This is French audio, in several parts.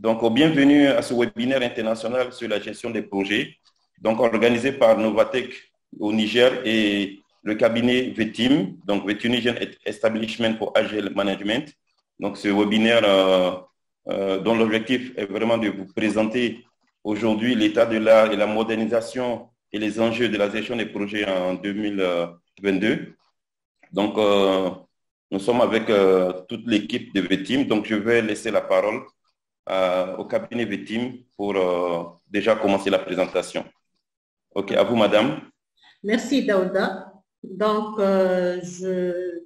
Donc, bienvenue à ce webinaire international sur la gestion des projets, donc organisé par Novatech au Niger et le cabinet VETIM, donc Vetunisian Establishment for Agile Management. Donc, ce webinaire dont l'objectif est vraiment de vous présenter aujourd'hui l'état de l'art et la modernisation et les enjeux de la gestion des projets en 2022. Donc, nous sommes avec toute l'équipe de VETIM. Donc, je vais laisser la parole au cabinet VETIM pour déjà commencer la présentation. OK, à vous, madame. Merci, Daouda. Donc, je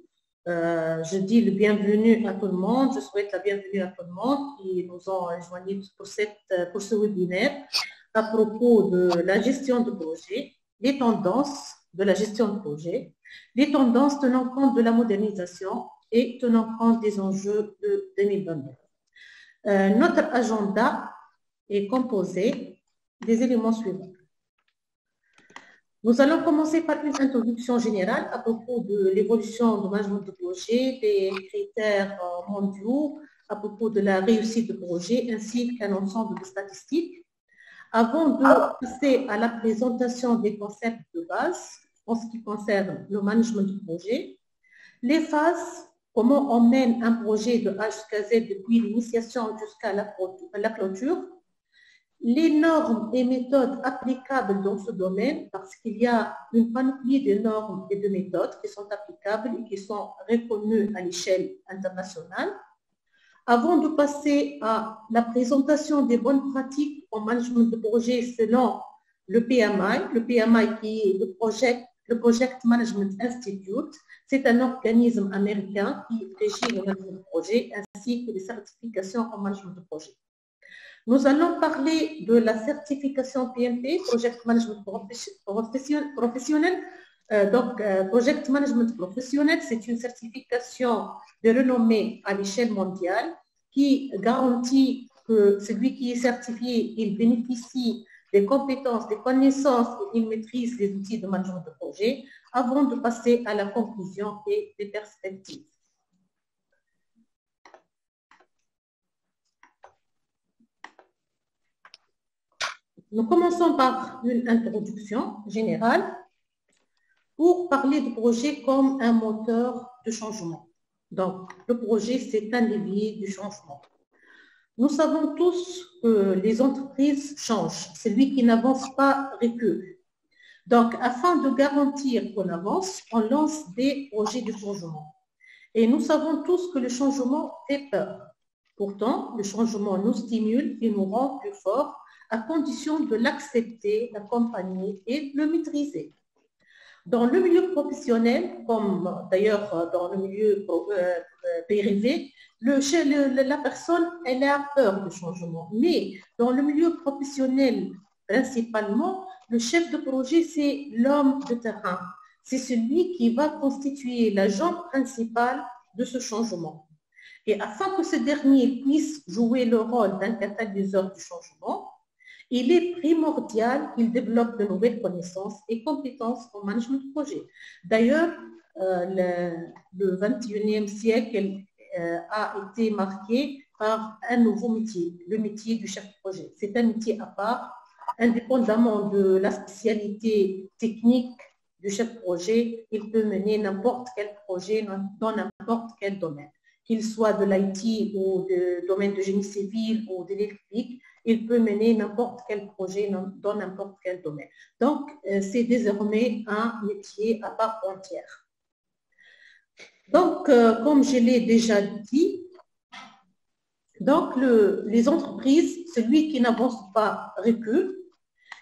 dis le bienvenue à tout le monde. Je souhaite la bienvenue à tout le monde qui nous ont rejoints pour ce webinaire à propos de la gestion de projet, les tendances de la gestion de projet, les tendances tenant compte de la modernisation et tenant compte des enjeux de 2022. Notre agenda est composé des éléments suivants. Nous allons commencer par une introduction générale à propos de l'évolution du management de projet, des critères mondiaux, à propos de la réussite de projet, ainsi qu'un ensemble de statistiques. Avant de passer à la présentation des concepts de base en ce qui concerne le management de projet, les phases, comment on mène un projet de A jusqu'à Z depuis l'initiation jusqu'à la clôture, les normes et méthodes applicables dans ce domaine, parce qu'il y a une panoplie de normes et de méthodes qui sont applicables et qui sont reconnues à l'échelle internationale. Avant de passer à la présentation des bonnes pratiques en management de projet selon le PMI qui est le Project Management Institute, c'est un organisme américain qui régit le management de projet ainsi que les certifications en management de projet. Nous allons parler de la certification PMP, Project Management Professionnel. Project Management Professionnel, c'est une certification de renommée à l'échelle mondiale qui garantit que celui qui est certifié, il bénéficie des compétences, des connaissances et il maîtrise les outils de management de projet avant de passer à la conclusion et des perspectives. Nous commençons par une introduction générale pour parler du projet comme un moteur de changement. Donc, le projet, c'est un levier du changement. Nous savons tous que les entreprises changent. Celui qui n'avance pas recule. Donc, afin de garantir qu'on avance, on lance des projets de changement. Et nous savons tous que le changement fait peur. Pourtant, le changement nous stimule et nous rend plus forts à condition de l'accepter, l'accompagner et le maîtriser. Dans le milieu professionnel, comme d'ailleurs dans le milieu privé, la personne, elle a peur du changement. Mais dans le milieu professionnel, principalement, le chef de projet, c'est l'homme de terrain. C'est celui qui va constituer la jambe principale de ce changement. Et afin que ce dernier puisse jouer le rôle d'un catalyseur du changement, il est primordial qu'il développe de nouvelles connaissances et compétences en management de projet. D'ailleurs, le 21e siècle a été marqué par un nouveau métier, le métier du chef de projet. C'est un métier à part, indépendamment de la spécialité technique du chef de projet, il peut mener n'importe quel projet dans n'importe quel domaine, qu'il soit de l'IT ou du domaine de génie civil ou de l'électrique. Il peut mener n'importe quel projet dans n'importe quel domaine. Donc, c'est désormais un métier à part entière. Donc, comme je l'ai déjà dit, donc les entreprises, celui qui n'avance pas recule.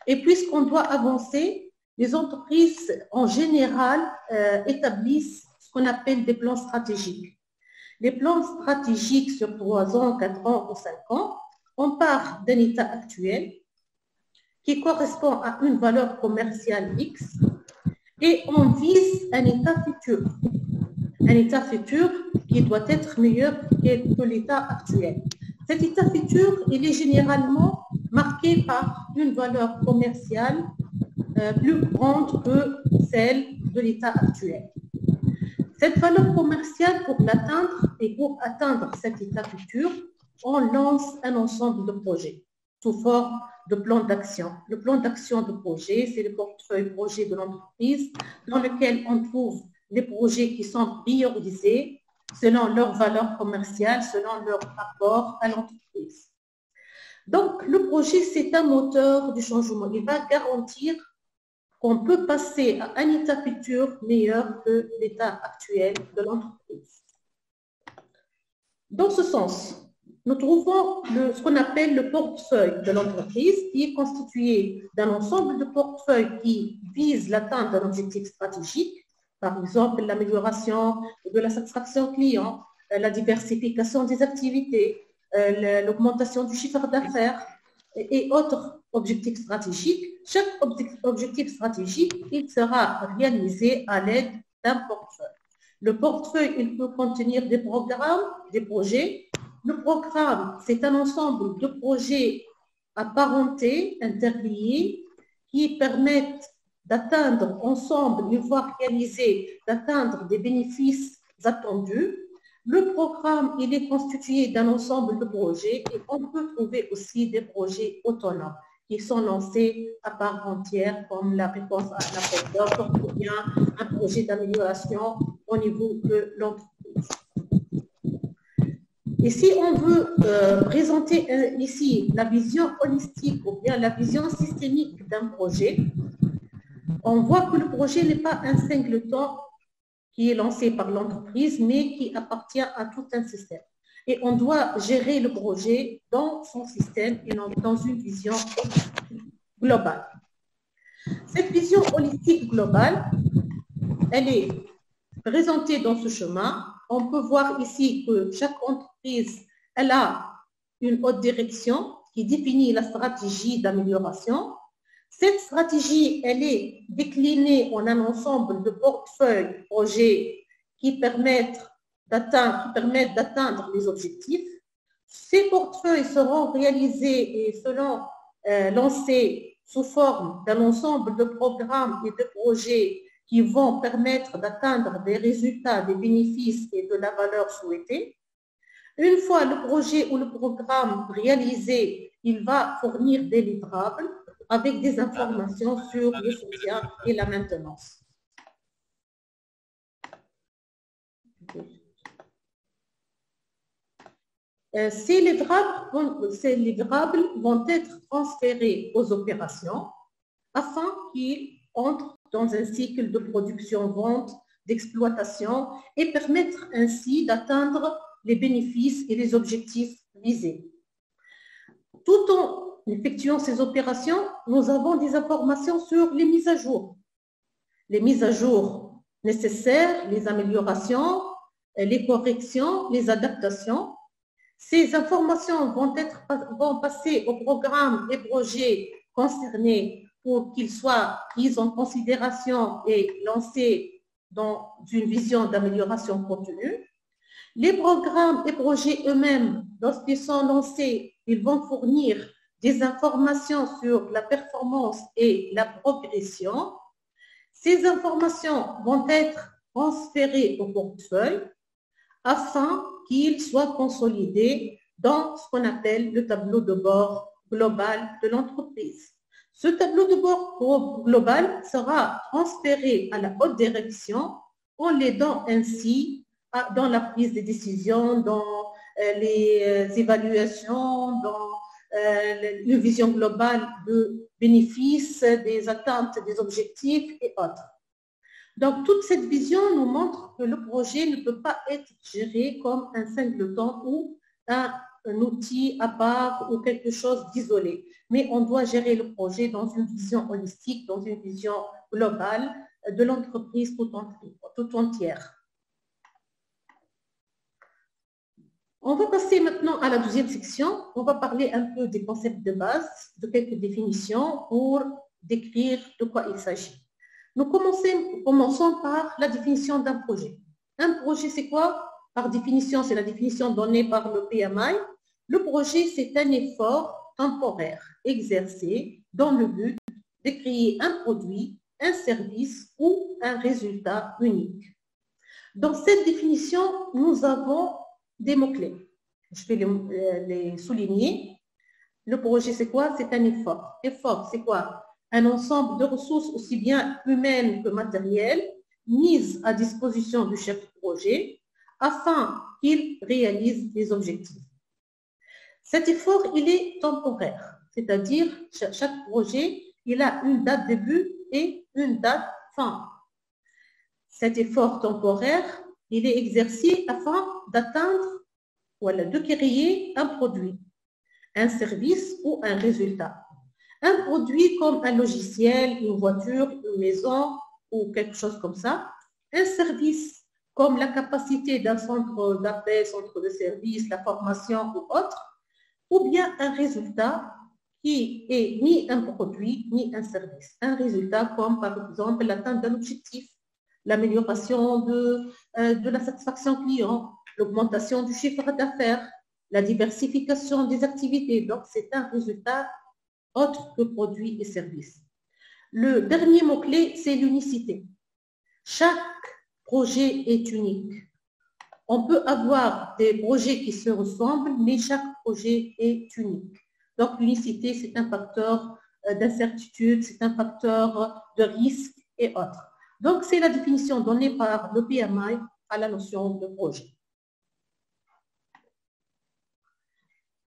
Et puisqu'on doit avancer, les entreprises en général établissent ce qu'on appelle des plans stratégiques. Les plans stratégiques sur 3 ans, 4 ans ou 5 ans, on part d'un état actuel qui correspond à une valeur commerciale X et on vise un état futur. Un état futur qui doit être meilleur que l'état actuel. Cet état futur, il est généralement marqué par une valeur commerciale plus grande que celle de l'état actuel. Cette valeur commerciale, pour l'atteindre et pour atteindre cet état futur, on lance un ensemble de projets sous forme de plan d'action. Le plan d'action de projet, c'est le portefeuille projet de l'entreprise dans lequel on trouve les projets qui sont priorisés selon leur valeur commerciale, selon leur rapport à l'entreprise. Donc, le projet, c'est un moteur du changement. Il va garantir qu'on peut passer à un état futur meilleur que l'état actuel de l'entreprise. Dans ce sens, nous trouvons ce qu'on appelle le portefeuille de l'entreprise, qui est constitué d'un ensemble de portefeuilles qui visent l'atteinte d'un objectif stratégique, par exemple l'amélioration de la satisfaction client, la diversification des activités, l'augmentation du chiffre d'affaires et autres objectifs stratégiques. Chaque objectif stratégique, il sera réalisé à l'aide d'un portefeuille. Le portefeuille, il peut contenir des programmes, des projets. Le programme, c'est un ensemble de projets apparentés, interliés, qui permettent d'atteindre ensemble, une fois réalisés, d'atteindre des bénéfices attendus. Le programme, il est constitué d'un ensemble de projets et on peut trouver aussi des projets autonomes qui sont lancés à part entière, comme la réponse à l'appel d'offres ou bien un projet d'amélioration au niveau de l'entreprise. Et si on veut présenter ici la vision holistique ou bien la vision systémique d'un projet, on voit que le projet n'est pas un singleton qui est lancé par l'entreprise, mais qui appartient à tout un système. Et on doit gérer le projet dans son système et dans une vision globale. Cette vision holistique globale, elle est présentée dans ce chemin. On peut voir ici que chaque entreprise, elle a une haute direction qui définit la stratégie d'amélioration. Cette stratégie, elle est déclinée en un ensemble de portefeuilles projets qui permettent d'atteindre les objectifs. Ces portefeuilles seront réalisés et seront lancés sous forme d'un ensemble de programmes et de projets qui vont permettre d'atteindre des résultats, des bénéfices et de la valeur souhaitée. Une fois le projet ou le programme réalisé, il va fournir des livrables avec des informations sur le soutien et la maintenance. Ces livrables vont être transférés aux opérations afin qu'ils entrent dans un cycle de production, vente, d'exploitation et permettre ainsi d'atteindre les bénéfices et les objectifs visés. Tout en effectuant ces opérations, nous avons des informations sur les mises à jour. Les mises à jour nécessaires, les améliorations, les corrections, les adaptations. Ces informations vont passer au programme et projets concernés pour qu'ils soient pris en considération et lancés dans une vision d'amélioration continue. Les programmes et projets eux-mêmes, lorsqu'ils sont lancés, ils vont fournir des informations sur la performance et la progression. Ces informations vont être transférées au portefeuille afin qu'ils soient consolidés dans ce qu'on appelle le tableau de bord global de l'entreprise. Ce tableau de bord global sera transféré à la haute direction en l'aidant ainsi dans la prise de décision, dans les évaluations, dans une vision globale de bénéfices, des attentes, des objectifs et autres. Donc, toute cette vision nous montre que le projet ne peut pas être géré comme un singleton ou un outil à part ou quelque chose d'isolé. Mais on doit gérer le projet dans une vision holistique, dans une vision globale de l'entreprise tout entière. On va passer maintenant à la deuxième section. On va parler un peu des concepts de base, de quelques définitions pour décrire de quoi il s'agit. Nous commençons par la définition d'un projet. Un projet, c'est quoi? Par définition, c'est la définition donnée par le PMI. Le projet, c'est un effort temporaire exercé dans le but de créer un produit, un service ou un résultat unique. Dans cette définition, nous avons des mots-clés. je vais les souligner. Le projet, c'est quoi? C'est un effort. Effort, c'est quoi? Un ensemble de ressources aussi bien humaines que matérielles mises à disposition du chef de projet afin qu'il réalise les objectifs. Cet effort, il est temporaire, c'est-à-dire chaque projet, il a une date début et une date fin. Cet effort temporaire, il est exercé afin d'atteindre, voilà, de créer un produit, un service ou un résultat. Un produit comme un logiciel, une voiture, une maison ou quelque chose comme ça. Un service comme la capacité d'un centre d'appel, centre de service, la formation ou autre. Ou bien un résultat qui est ni un produit ni un service. Un résultat comme par exemple l'atteinte d'un objectif, l'amélioration de la satisfaction client, l'augmentation du chiffre d'affaires, la diversification des activités. Donc, c'est un résultat autre que produit et service. Le dernier mot-clé, c'est l'unicité. Chaque projet est unique. On peut avoir des projets qui se ressemblent, mais chaque projet est unique. Donc, l'unicité, c'est un facteur d'incertitude, c'est un facteur de risque et autres. Donc, c'est la définition donnée par le PMI à la notion de projet.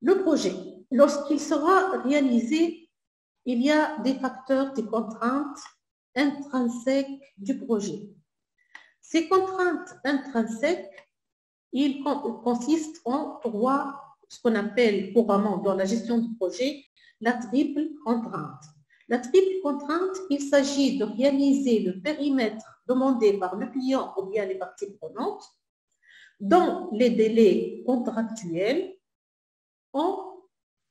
Le projet, lorsqu'il sera réalisé, il y a des facteurs, des contraintes intrinsèques du projet. Ces contraintes intrinsèques, il consiste en ce qu'on appelle couramment dans la gestion du projet, la triple contrainte. La triple contrainte, il s'agit de réaliser le périmètre demandé par le client ou bien les parties prenantes dans les délais contractuels en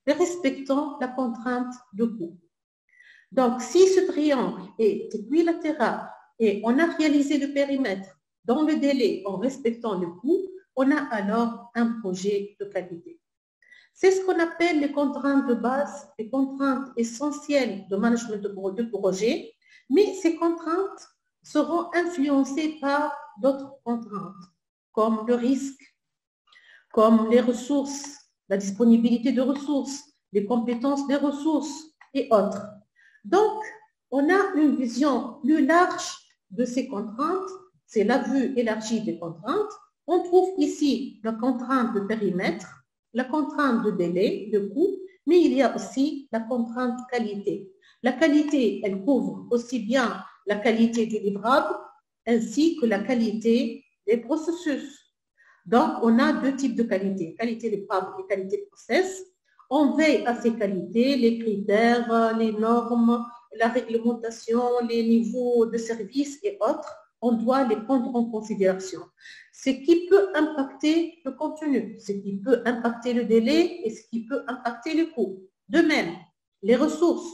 respectant la contrainte de coût. Donc, si ce triangle est équilatéral et on a réalisé le périmètre dans le délai en respectant le coût, on a alors un projet de qualité. C'est ce qu'on appelle les contraintes de base, les contraintes essentielles de management de projet, mais ces contraintes seront influencées par d'autres contraintes, comme le risque, comme les ressources, la disponibilité de ressources, les compétences des ressources et autres. Donc, on a une vision plus large de ces contraintes, c'est la vue élargie des contraintes. On trouve ici la contrainte de périmètre, la contrainte de délai, de coût, mais il y a aussi la contrainte qualité. La qualité, elle couvre aussi bien la qualité du livrable ainsi que la qualité des processus. Donc, on a deux types de qualité, qualité livrable et qualité process. On veille à ces qualités, les critères, les normes, la réglementation, les niveaux de service et autres. On doit les prendre en considération. Ce qui peut impacter le contenu, ce qui peut impacter le délai et ce qui peut impacter le coût. De même, les ressources,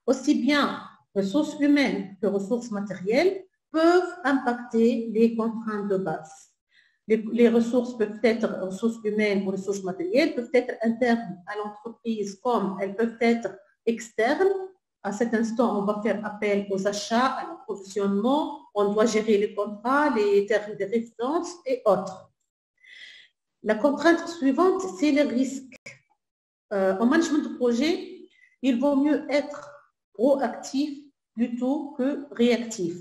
aussi bien ressources humaines que ressources matérielles, peuvent impacter les contraintes de base. Les ressources peuvent être ressources humaines ou ressources matérielles, peuvent être internes à l'entreprise comme elles peuvent être externes. À cet instant, on va faire appel aux achats, à l'approvisionnement, on doit gérer les contrats, les termes de référence et autres. La contrainte suivante, c'est le risque. En management de projet, il vaut mieux être proactif plutôt que réactif.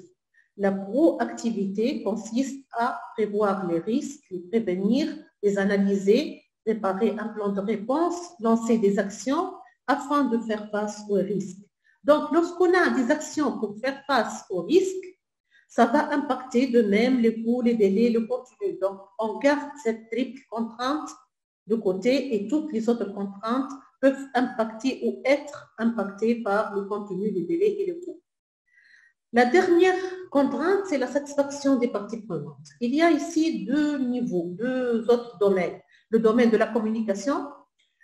La proactivité consiste à prévoir les risques, les prévenir, les analyser, préparer un plan de réponse, lancer des actions afin de faire face aux risques. Donc, lorsqu'on a des actions pour faire face aux risques, ça va impacter de même les coûts, les délais, le contenu. Donc, on garde cette triple contrainte de côté et toutes les autres contraintes peuvent impacter ou être impactées par le contenu, les délais et le coût. La dernière contrainte, c'est la satisfaction des parties prenantes. Il y a ici deux niveaux, deux autres domaines. Le domaine de la communication,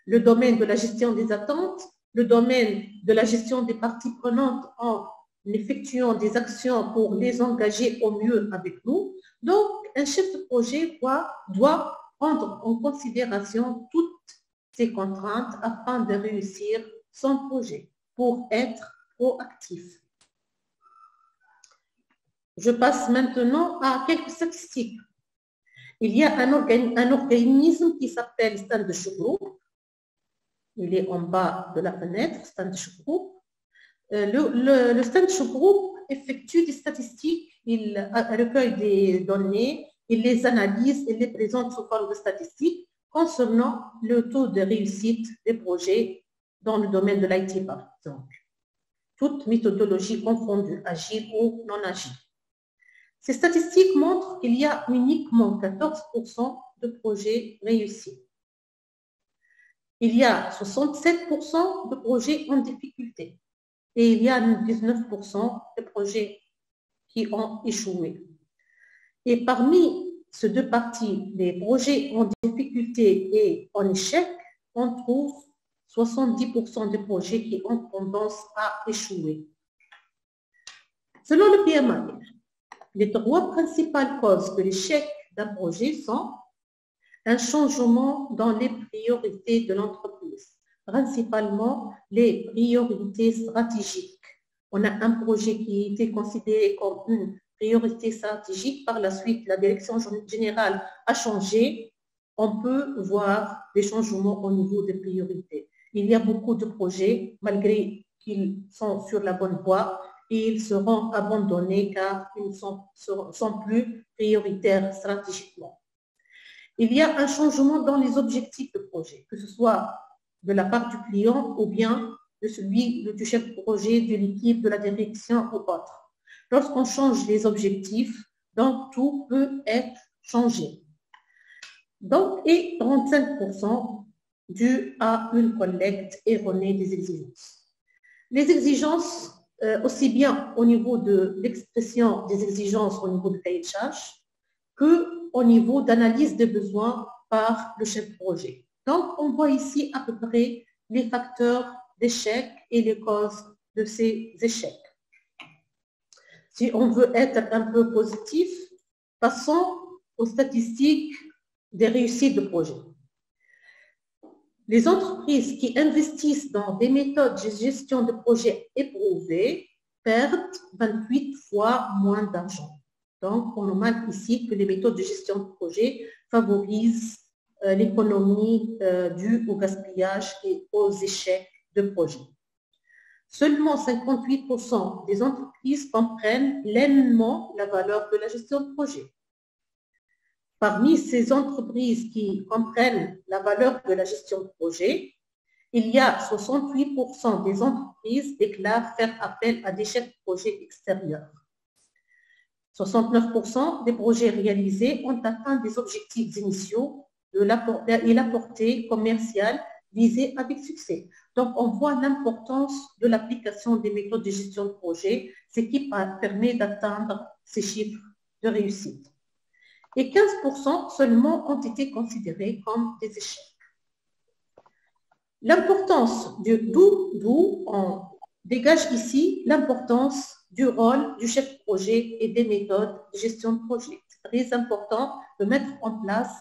le domaine de la gestion des attentes, le domaine de la gestion des parties prenantes en effectuant des actions pour les engager au mieux avec nous. Donc, un chef de projet doit prendre en considération toutes ces contraintes afin de réussir son projet pour être proactif. Je passe maintenant à quelques statistiques. Il y a un organisme qui s'appelle stand de Choucroub. Il est en bas de la fenêtre, stand de Choucroub. Le stand de Choucroub effectue des statistiques, il recueille des données, il les analyse et les présente sous forme de statistiques concernant le taux de réussite des projets dans le domaine de l'IT, par exemple. Toute méthodologie confondue, agile ou non agile. Ces statistiques montrent qu'il y a uniquement 14% de projets réussis. Il y a 67% de projets en difficulté et il y a 19% de projets qui ont échoué. Et parmi ces deux parties, les projets en difficulté et en échec, on trouve 70% des projets qui ont tendance à échouer. Selon le PMI, les trois principales causes de l'échec d'un projet sont un changement dans les priorités de l'entreprise, principalement les priorités stratégiques. On a un projet qui a été considéré comme une priorité stratégique. Par la suite, la direction générale a changé. On peut voir des changements au niveau des priorités. Il y a beaucoup de projets, malgré qu'ils sont sur la bonne voie, et ils seront abandonnés car ils ne sont plus prioritaires stratégiquement. Il y a un changement dans les objectifs de projet, que ce soit de la part du client ou bien de celui du chef de projet, de l'équipe, de la direction ou autre. Lorsqu'on change les objectifs, donc tout peut être changé. Donc, et 35% dû à une collecte erronée des exigences. Les exigences, aussi bien au niveau de l'expression des exigences au niveau de cahier de charge, qu'au niveau d'analyse des besoins par le chef de projet. Donc, on voit ici à peu près les facteurs d'échec et les causes de ces échecs. Si on veut être un peu positif, passons aux statistiques des réussites de projet. Les entreprises qui investissent dans des méthodes de gestion de projet éprouvées perdent 28 fois moins d'argent. Donc, on remarque ici que les méthodes de gestion de projet favorisent l'économie due au gaspillage et aux échecs de projet. Seulement 58% des entreprises comprennent pleinement la valeur de la gestion de projet. Parmi ces entreprises qui comprennent la valeur de la gestion de projet, il y a 68% des entreprises déclarent faire appel à des chefs de projet extérieurs. 69% des projets réalisés ont atteint des objectifs initiaux et la portée commerciale visée avec succès. Donc, on voit l'importance de l'application des méthodes de gestion de projet, ce qui permet d'atteindre ces chiffres de réussite. Et 15% seulement ont été considérés comme des échecs. L'importance d'où on dégage ici l'importance du rôle du chef de projet et des méthodes de gestion de projet. C'est très important de mettre en place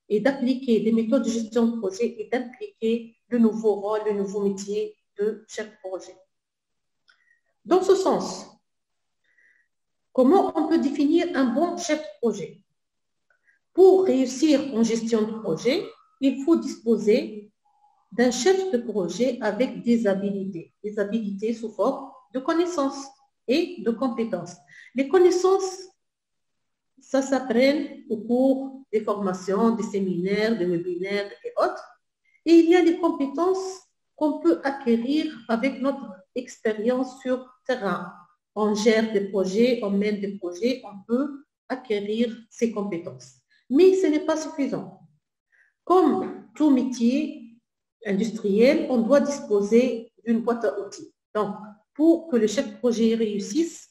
et d'appliquer des méthodes de gestion de projet et d'impliquer le nouveau rôle, le nouveau métier de chef de projet. Dans ce sens, comment on peut définir un bon chef de projet? Pour réussir en gestion de projet, il faut disposer d'un chef de projet avec des habilités sous forme de connaissances et de compétences. Les connaissances, ça s'apprend au cours des formations, des séminaires, des webinaires et autres. Et il y a les compétences qu'on peut acquérir avec notre expérience sur terrain. On gère des projets, on mène des projets, on peut acquérir ces compétences. Mais ce n'est pas suffisant. Comme tout métier industriel, on doit disposer d'une boîte à outils. Donc, pour que le chef de projet réussisse,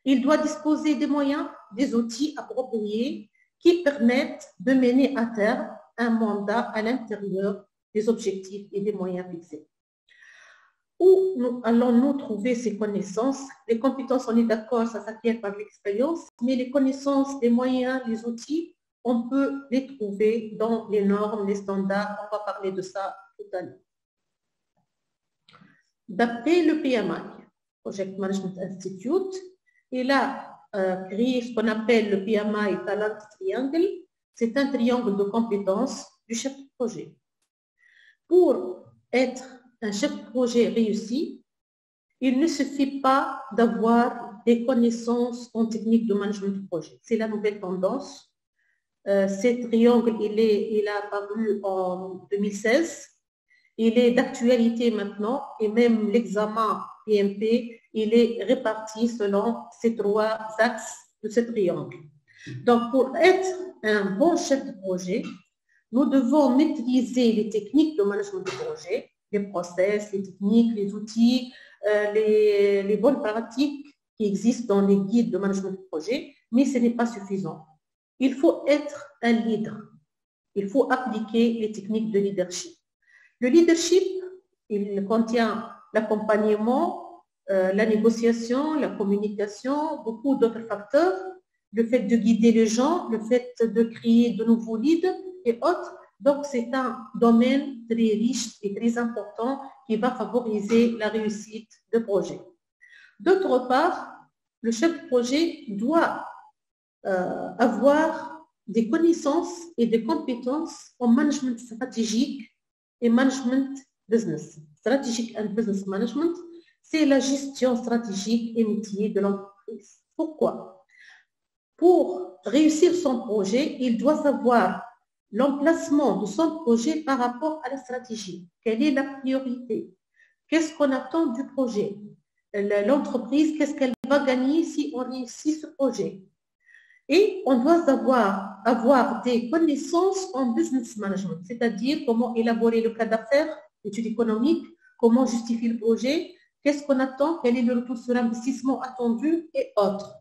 il doit disposer des moyens, des outils appropriés qui permettent de mener à terme un mandat à l'intérieur des objectifs et des moyens fixés. Où allons-nous trouver ces connaissances? Les compétences, on est d'accord, ça s'acquiert par l'expérience, mais les connaissances, les moyens, les outils, on peut les trouver dans les normes, les standards. On va parler de ça tout à l'heure. D'après le PMI, Project Management Institute, il a créé ce qu'on appelle le PMI Talent Triangle. c'est un triangle de compétences du chef de projet. Pour être un chef de projet réussi, il ne suffit pas d'avoir des connaissances en technique de management de projet. C'est la nouvelle tendance. Ce triangle, il a apparu en 2016. Il est d'actualité maintenant et même l'examen PMP, il est réparti selon ces trois axes de ce triangle. Donc, pour être un bon chef de projet, nous devons maîtriser les techniques de management de projet, les process, les techniques, les outils, les bonnes pratiques qui existent dans les guides de management de projet, mais ce n'est pas suffisant. Il faut être un leader. Il faut appliquer les techniques de leadership. Le leadership, il contient l'accompagnement, la négociation, la communication, beaucoup d'autres facteurs, le fait de guider les gens, le fait de créer de nouveaux leads et autres. Donc, c'est un domaine très riche et très important qui va favoriser la réussite de projet. D'autre part, le chef de projet doit avoir des connaissances et des compétences en management stratégique et management business. Strategic and business management, c'est la gestion stratégique et métier de l'entreprise. Pourquoi? Pour réussir son projet, il doit savoir l'emplacement de son projet par rapport à la stratégie. Quelle est la priorité? Qu'est-ce qu'on attend du projet? L'entreprise, qu'est-ce qu'elle va gagner si on réussit ce projet? Et on doit avoir des connaissances en business management, c'est-à-dire comment élaborer le cas d'affaires, l'étude économique, comment justifier le projet, qu'est-ce qu'on attend, quel est le retour sur investissement attendu et autres.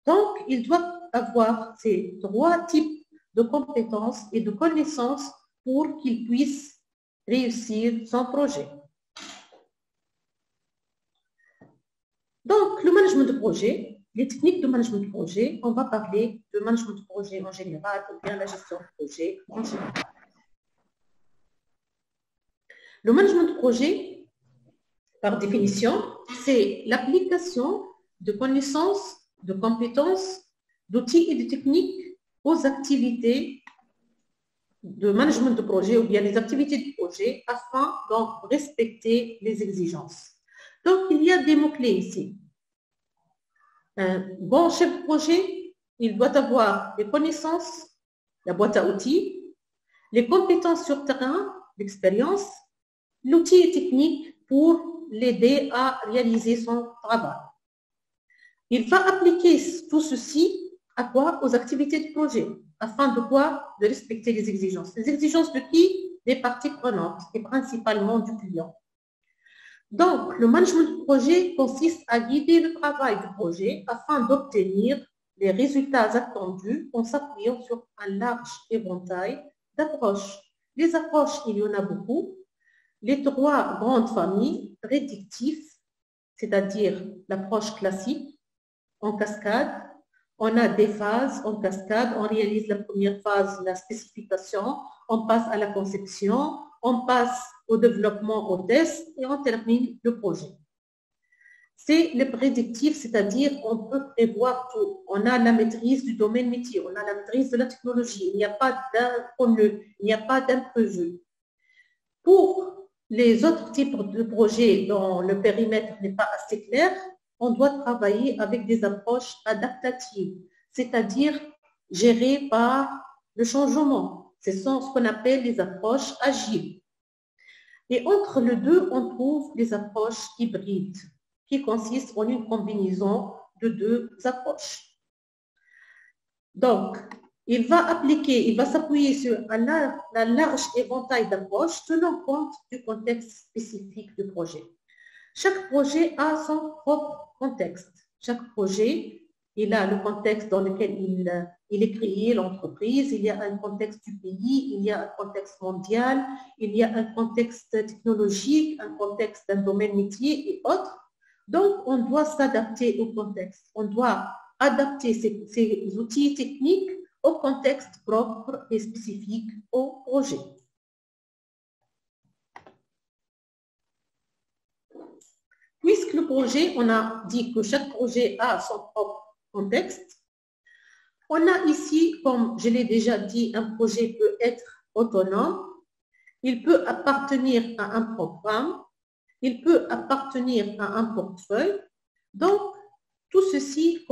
Donc, il doit avoir ces trois types de compétences et de connaissances pour qu'il puisse réussir son projet. Donc, le management de projet, les techniques de management de projet, on va parler de management de projet en général ou bien la gestion de projet en général. Le management de projet, par définition, c'est l'application de connaissances, de compétences, d'outils et de techniques aux activités de management de projet ou bien les activités du projet afin de respecter les exigences. Donc, il y a des mots-clés ici. Un bon chef de projet, il doit avoir les connaissances, la boîte à outils, les compétences sur terrain, l'expérience, l'outil technique pour l'aider à réaliser son travail. Il va appliquer tout ceci à quoi? Aux activités du projet, afin de quoi? De respecter les exigences. Les exigences de qui? Des parties prenantes et principalement du client. Donc, le management de projet consiste à guider le travail du projet afin d'obtenir les résultats attendus en s'appuyant sur un large éventail d'approches. Les approches, il y en a beaucoup. Les trois grandes familles, prédictif, c'est-à-dire l'approche classique, en cascade. On a des phases en cascade. On réalise la première phase, la spécification. On passe à la conception. On passe au développement, au test et on termine le projet. C'est le prédictif, c'est-à-dire on peut prévoir tout. On a la maîtrise du domaine métier, on a la maîtrise de la technologie. Il n'y a pas d'inconnu, il n'y a pas d'imprévu. Pour les autres types de projets dont le périmètre n'est pas assez clair, on doit travailler avec des approches adaptatives, c'est-à-dire gérées par le changement. Ce sont ce qu'on appelle les approches agiles. Et entre les deux, on trouve les approches hybrides, qui consistent en une combinaison de deux approches. Donc, il va s'appuyer sur un large éventail d'approches tenant compte du contexte spécifique du projet. Chaque projet a son propre contexte. Chaque projet, il a le contexte dans lequel il est créé, l'entreprise, il y a un contexte du pays, il y a un contexte mondial, il y a un contexte technologique, un contexte d'un domaine métier et autres. Donc, on doit s'adapter au contexte. On doit adapter ces outils techniques au contexte propre et spécifique au projet. Puisque le projet, on a dit que chaque projet a son propre contexte, On a ici, comme je l'ai déjà dit, un projet peut être autonome, il peut appartenir à un programme, il peut appartenir à un portefeuille. Donc, tout ceci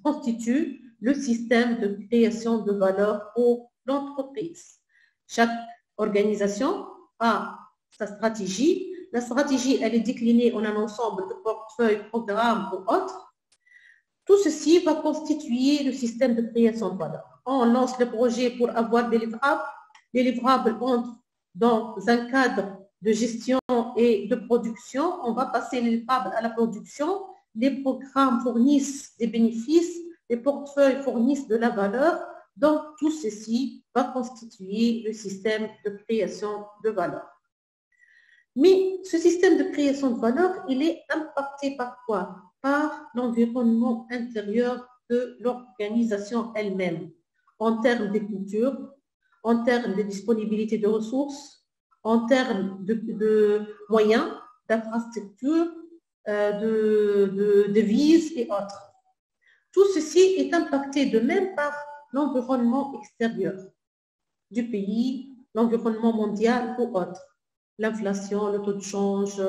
constitue le système de création de valeur pour l'entreprise. Chaque organisation a sa stratégie. La stratégie, elle est déclinée en un ensemble de portefeuilles, programmes ou autres. Tout ceci va constituer le système de création de valeur. On lance le projet pour avoir des livrables. Les livrables entrent dans un cadre de gestion et de production. On va passer les livrables à la production. Les programmes fournissent des bénéfices, les portefeuilles fournissent de la valeur. Donc, tout ceci va constituer le système de création de valeur. Mais ce système de création de valeur, il est impacté par quoi? Par l'environnement intérieur de l'organisation elle-même, en termes de culture, en termes de disponibilité de ressources, en termes de moyens, d'infrastructures, de devises et autres. Tout ceci est impacté de même par l'environnement extérieur du pays, l'environnement mondial ou autre. L'inflation, le taux de change,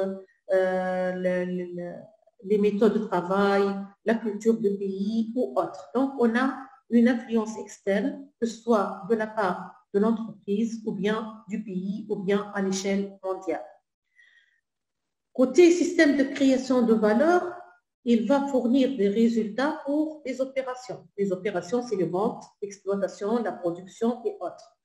les méthodes de travail, la culture du pays ou autre. Donc, on a une influence externe, que ce soit de la part de l'entreprise ou bien du pays ou bien à l'échelle mondiale. Côté système de création de valeur, il va fournir des résultats pour les opérations. Les opérations, c'est les ventes, l'exploitation, la production et autres.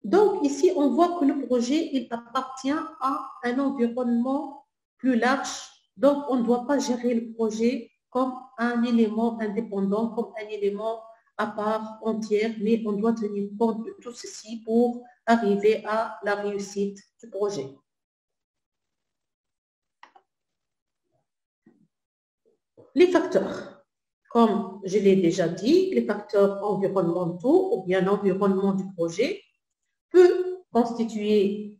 Donc, ici, on voit que le projet, il appartient à un environnement plus large. Donc, on ne doit pas gérer le projet comme un élément indépendant, comme un élément à part entière, mais on doit tenir compte de tout ceci pour arriver à la réussite du projet. Les facteurs. Comme je l'ai déjà dit, les facteurs environnementaux ou bien l'environnement du projet peut constituer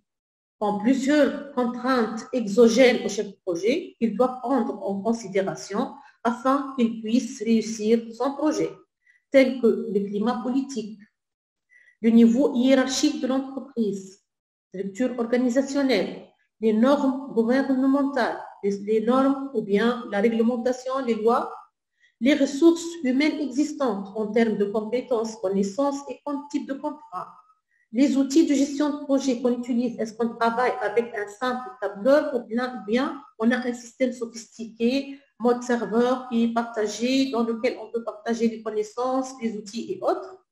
en plusieurs contraintes exogènes au chef de projet qu'il doit prendre en considération afin qu'il puisse réussir son projet, tels que le climat politique, le niveau hiérarchique de l'entreprise, la structure organisationnelle, les normes gouvernementales, les normes ou bien la réglementation, les lois, les ressources humaines existantes en termes de compétences, connaissances et type de contrat. Les outils de gestion de projet qu'on utilise, est-ce qu'on travaille avec un simple tableur ou bien on a un système sophistiqué, mode serveur qui est partagé, dans lequel on peut partager les connaissances, les outils et autres.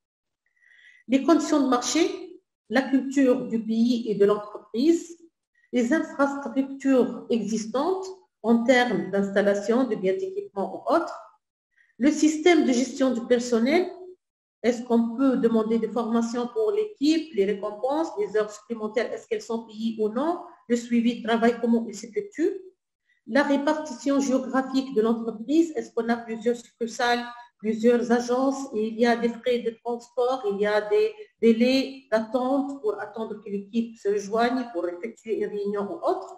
Les conditions de marché, la culture du pays et de l'entreprise, les infrastructures existantes en termes d'installation, de biens d'équipement ou autres, le système de gestion du personnel. Est-ce qu'on peut demander des formations pour l'équipe, les récompenses, les heures supplémentaires, est-ce qu'elles sont payées ou non? Le suivi de travail, comment il s'effectue? La répartition géographique de l'entreprise, est-ce qu'on a plusieurs succursales, plusieurs agences, et il y a des frais de transport, il y a des délais d'attente pour attendre que l'équipe se rejoigne pour effectuer une réunion ou autre.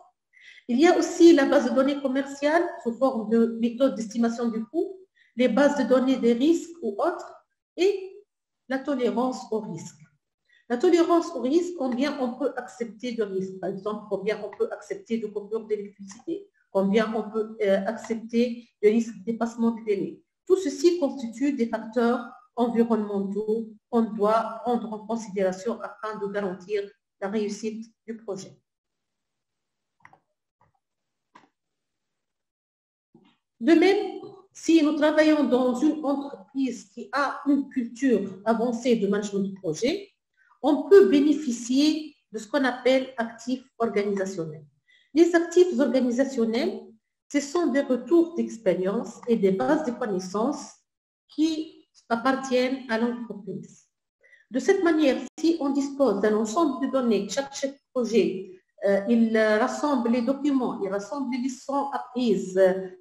Il y a aussi la base de données commerciale sous forme de méthode d'estimation du coût, les bases de données des risques ou autres, et la tolérance au risque. La tolérance au risque, combien on peut accepter de risque. Par exemple, combien on peut accepter de coupure d'électricité, combien on peut accepter le risque de dépassement des délais. Tout ceci constitue des facteurs environnementaux qu'on doit prendre en considération afin de garantir la réussite du projet. De même, si nous travaillons dans une entreprise qui a une culture avancée de management de projet, on peut bénéficier de ce qu'on appelle actifs organisationnels. Les actifs organisationnels, ce sont des retours d'expérience et des bases de connaissances qui appartiennent à l'entreprise. De cette manière, si on dispose d'un ensemble de données, chaque chef de projet, il rassemble les documents, il rassemble les leçons apprises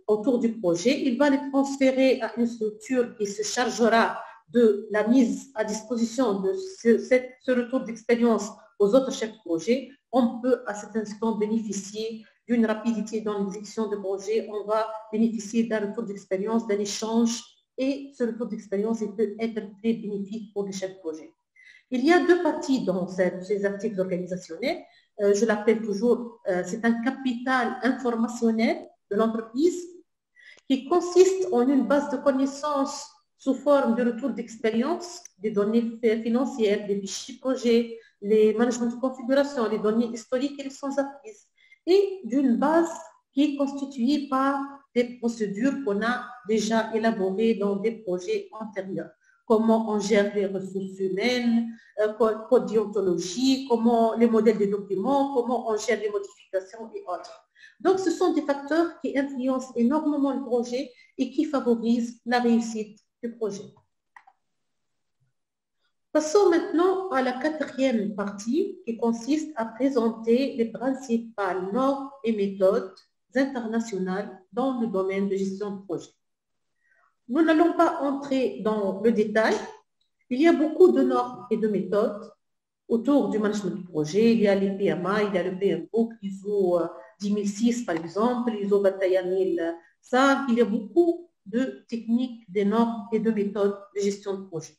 autour du projet, il va les transférer à une structure qui se chargera de la mise à disposition de ce retour d'expérience aux autres chefs de projet. On peut à cet instant bénéficier d'une rapidité dans l'exécution de projet, on va bénéficier d'un retour d'expérience, d'un échange et ce retour d'expérience peut être très bénéfique pour les chefs de projet. Il y a deux parties dans ces articles organisationnels. Je l'appelle toujours, c'est un capital informationnel de l'entreprise qui consiste en une base de connaissances sous forme de retour d'expérience, des données financières, des fichiers projets, les managements de configuration, les données historiques et les sans apprises, et d'une base qui est constituée par des procédures qu'on a déjà élaborées dans des projets antérieurs. Comment on gère les ressources humaines, code déontologie, comment les modèles des documents, comment on gère les modifications et autres. Donc, ce sont des facteurs qui influencent énormément le projet et qui favorisent la réussite du projet. Passons maintenant à la quatrième partie qui consiste à présenter les principales normes et méthodes internationales dans le domaine de gestion de projet. Nous n'allons pas entrer dans le détail. Il y a beaucoup de normes et de méthodes autour du management de projet. Il y a les PMA, il y a le PMBOK, ISO 10006 par exemple, ISO 21005. Il y a beaucoup de techniques, de normes et de méthodes de gestion de projet.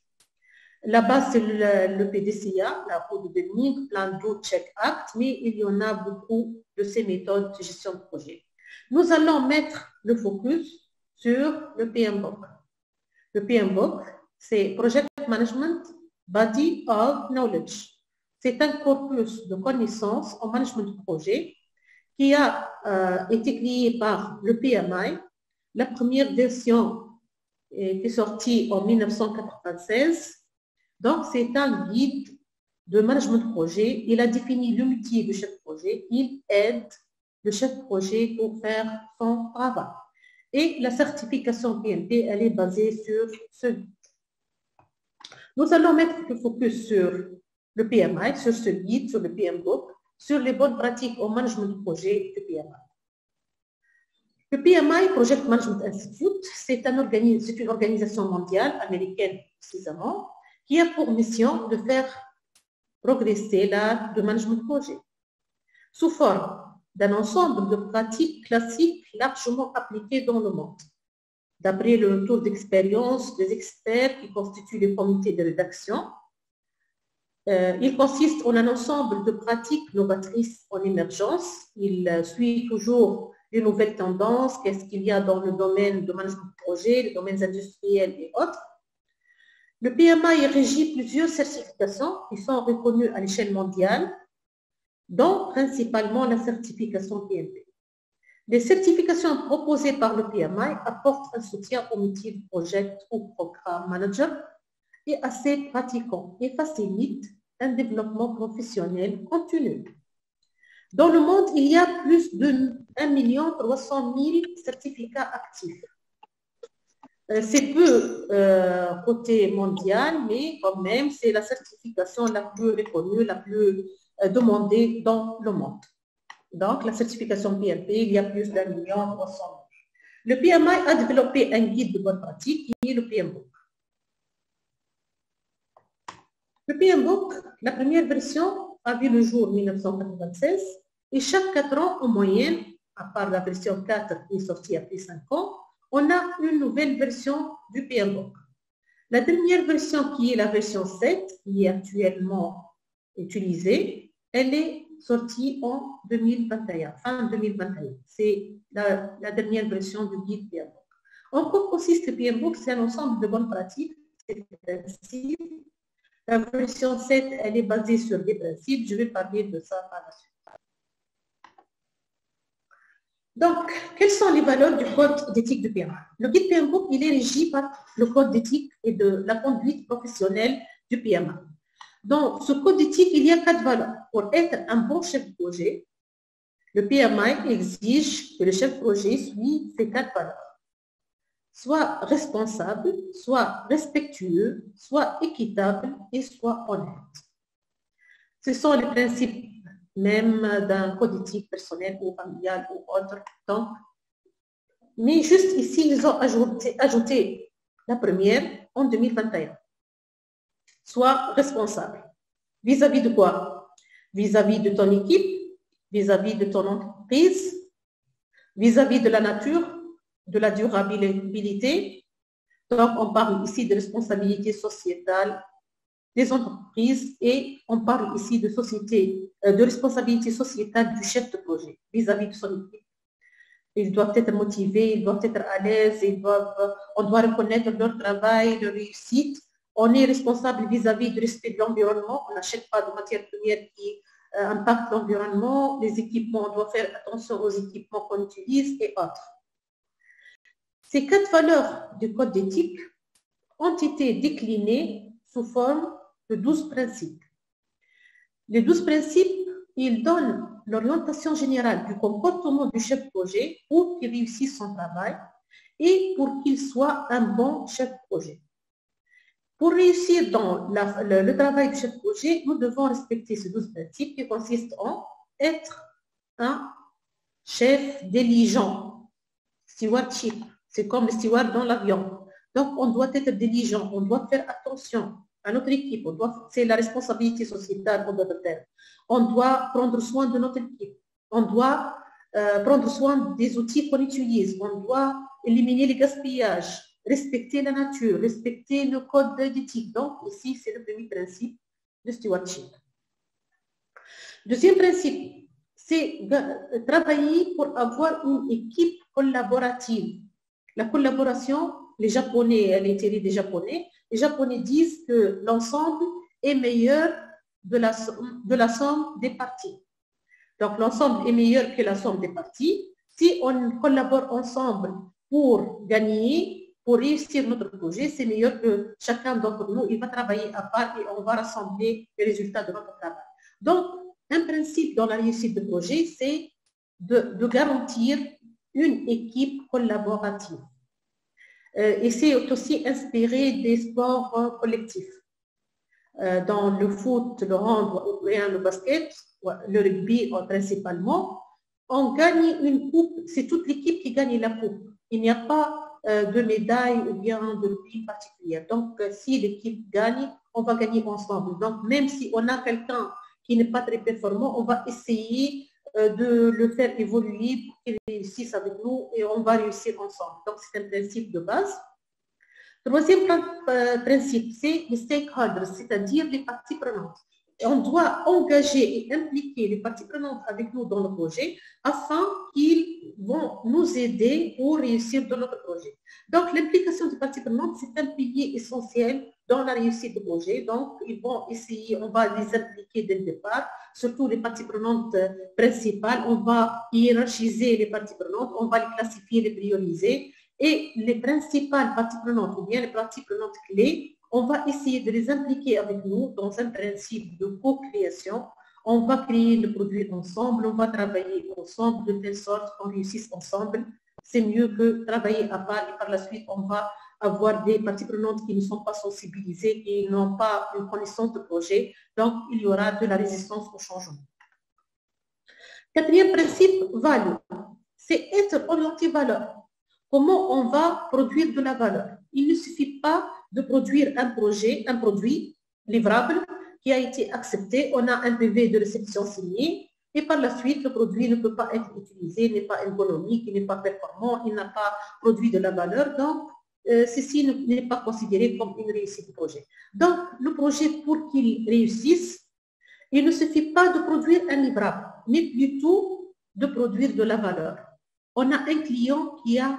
La base, c'est le PDCA, la Code de Deming, Plan Do Check Act, mais il y en a beaucoup de ces méthodes de gestion de projet. Nous allons mettre le focus sur le PMBOK. Le PMBOK, c'est Project Management Body of Knowledge. C'est un corpus de connaissances en management de projet qui a été créé par le PMI. La première version est sortie en 1996. Donc, c'est un guide de management de projet. Il a défini le métier du chef de projet. Il aide le chef de projet pour faire son travail. Et la certification PMP, elle est basée sur ce guide. Nous allons mettre le focus sur le PMI, sur ce guide, sur le PMBOK, sur les bonnes pratiques au management de projet du PMI. Le PMI, Project Management Institute, c'est une organisation mondiale, américaine précisément, qui a pour mission de faire progresser l'art de management de projet sous forme d'un ensemble de pratiques classiques largement appliquées dans le monde. D'après le retour d'expérience des experts qui constituent les comités de rédaction, il consiste en un ensemble de pratiques novatrices en émergence. Il suit toujours les nouvelles tendances, qu'est-ce qu'il y a dans le domaine de management de projet, les domaines industriels et autres. Le PMI régit plusieurs certifications qui sont reconnues à l'échelle mondiale, dont principalement la certification PMP. Les certifications proposées par le PMI apportent un soutien au métier de project ou programme manager et à ses pratiquants et facilitent un développement professionnel continu. Dans le monde, il y a plus de 1 300 000 certificats actifs. C'est peu côté mondial, mais quand même, c'est la certification la plus reconnue, la plus demandée dans le monde. Donc, la certification PMP, il y a plus d'1 300 000. Le PMI a développé un guide de bonne pratique qui est le PMBOK. Le PMBOK, la première version, a vu le jour en 1996 et chaque 4 ans en moyenne, à part la version 4 qui est sortie après 5 ans, on a une nouvelle version du PMBOK. La dernière version qui est la version 7, qui est actuellement utilisée, elle est sortie en 2021, fin 2021. C'est la dernière version du guide PMBOK. En quoi consiste le PMBOK? C'est un ensemble de bonnes pratiques. La version 7, elle est basée sur des principes. Je vais parler de ça par la suite. Donc, quelles sont les valeurs du code d'éthique du PMI? Le guide PMBOK, il est régi par le code d'éthique et de la conduite professionnelle du PMI. Dans ce code d'éthique, il y a 4 valeurs. Pour être un bon chef de projet, le PMI exige que le chef de projet suive ces 4 valeurs. Soit responsable, soit respectueux, soit équitable et soit honnête. Ce sont les principes même d'un code éthique personnel ou familial ou autre. Donc, mais juste ici, ils ont ajouté la première en 2021. Sois responsable. Vis-à-vis de quoi? Vis-à-vis de ton équipe, vis-à-vis de ton entreprise, vis-à-vis de la nature, de la durabilité, Donc, on parle ici de responsabilité sociétale des entreprises et on parle ici de de responsabilité sociétale du chef de projet vis-à-vis de son équipe. Ils doivent être motivés, ils doivent être à l'aise, on doit reconnaître leur travail, leur réussite. On est responsable vis-à-vis du respect de l'environnement. On n'achète pas de matières premières qui impactent l'environnement. Les équipements, on doit faire attention aux équipements qu'on utilise et autres. Ces 4 valeurs du code d'éthique ont été déclinées sous forme de 12 principes. Les 12 principes, ils donnent l'orientation générale du comportement du chef de projet pour qu'il réussisse son travail et pour qu'il soit un bon chef de projet. Pour réussir dans le travail du chef de projet, nous devons respecter ces 12 principes qui consistent en être un chef diligent, stewardship. C'est comme le steward dans l'avion. Donc, on doit être diligent, on doit faire attention à notre équipe, c'est la responsabilité sociétale qu'on doit faire. On doit prendre soin de notre équipe, on doit prendre soin des outils qu'on utilise, on doit éliminer les gaspillages, respecter la nature, respecter le code d'éthique. Donc, ici, c'est le premier principe de stewardship. Deuxième principe, c'est de travailler pour avoir une équipe collaborative. La collaboration, les Japonais, elle est tirée des Japonais. Les Japonais disent que l'ensemble est meilleur de la somme des parties. Donc, l'ensemble est meilleur que la somme des parties. Si on collabore ensemble pour gagner, pour réussir notre projet, c'est meilleur que chacun d'entre nous, il va travailler à part et on va rassembler les résultats de notre travail. Donc, un principe dans la réussite de projet, c'est de garantir une équipe collaborative. Et c'est aussi inspiré des sports collectifs. Dans le foot, le hand, le basket, le rugby principalement, on gagne une coupe, c'est toute l'équipe qui gagne la coupe. Il n'y a pas de médaille ou bien de prix particulier. Donc, si l'équipe gagne, on va gagner ensemble. Donc, même si on a quelqu'un qui n'est pas très performant, on va essayer de le faire évoluer pour qu'il réussisse avec nous et on va réussir ensemble. Donc, c'est un principe de base. Troisième principe, c'est les stakeholders, c'est-à-dire les parties prenantes. Et on doit engager et impliquer les parties prenantes avec nous dans le projet afin qu'ils vont nous aider pour réussir dans notre projet. Donc, l'implication des parties prenantes, c'est un pilier essentiel dans la réussite du projet. Donc, ils vont essayer, on va les impliquer dès le départ, surtout les parties prenantes principales. On va hiérarchiser les parties prenantes, on va les classifier, les prioriser. Et les principales parties prenantes, ou bien les parties prenantes clés, on va essayer de les impliquer avec nous dans un principe de co-création. On va créer le produit ensemble, on va travailler ensemble de telle sorte qu'on réussisse ensemble. C'est mieux que travailler à part et par la suite, on va avoir des parties prenantes qui ne sont pas sensibilisées et n'ont pas une connaissance de projet. Donc, il y aura de la résistance au changement. Quatrième principe, value. C'est être orienté valeur. Comment on va produire de la valeur? Il ne suffit pas de produire un produit livrable qui a été accepté, on a un PV de réception signé et par la suite, le produit ne peut pas être utilisé, n'est pas économique, il n'est pas performant, il n'a pas produit de la valeur. Donc, ceci n'est pas considéré comme une réussite du projet. Donc, le projet, pour qu'il réussisse, il ne suffit pas de produire un livrable, mais plutôt de produire de la valeur. On a un client qui a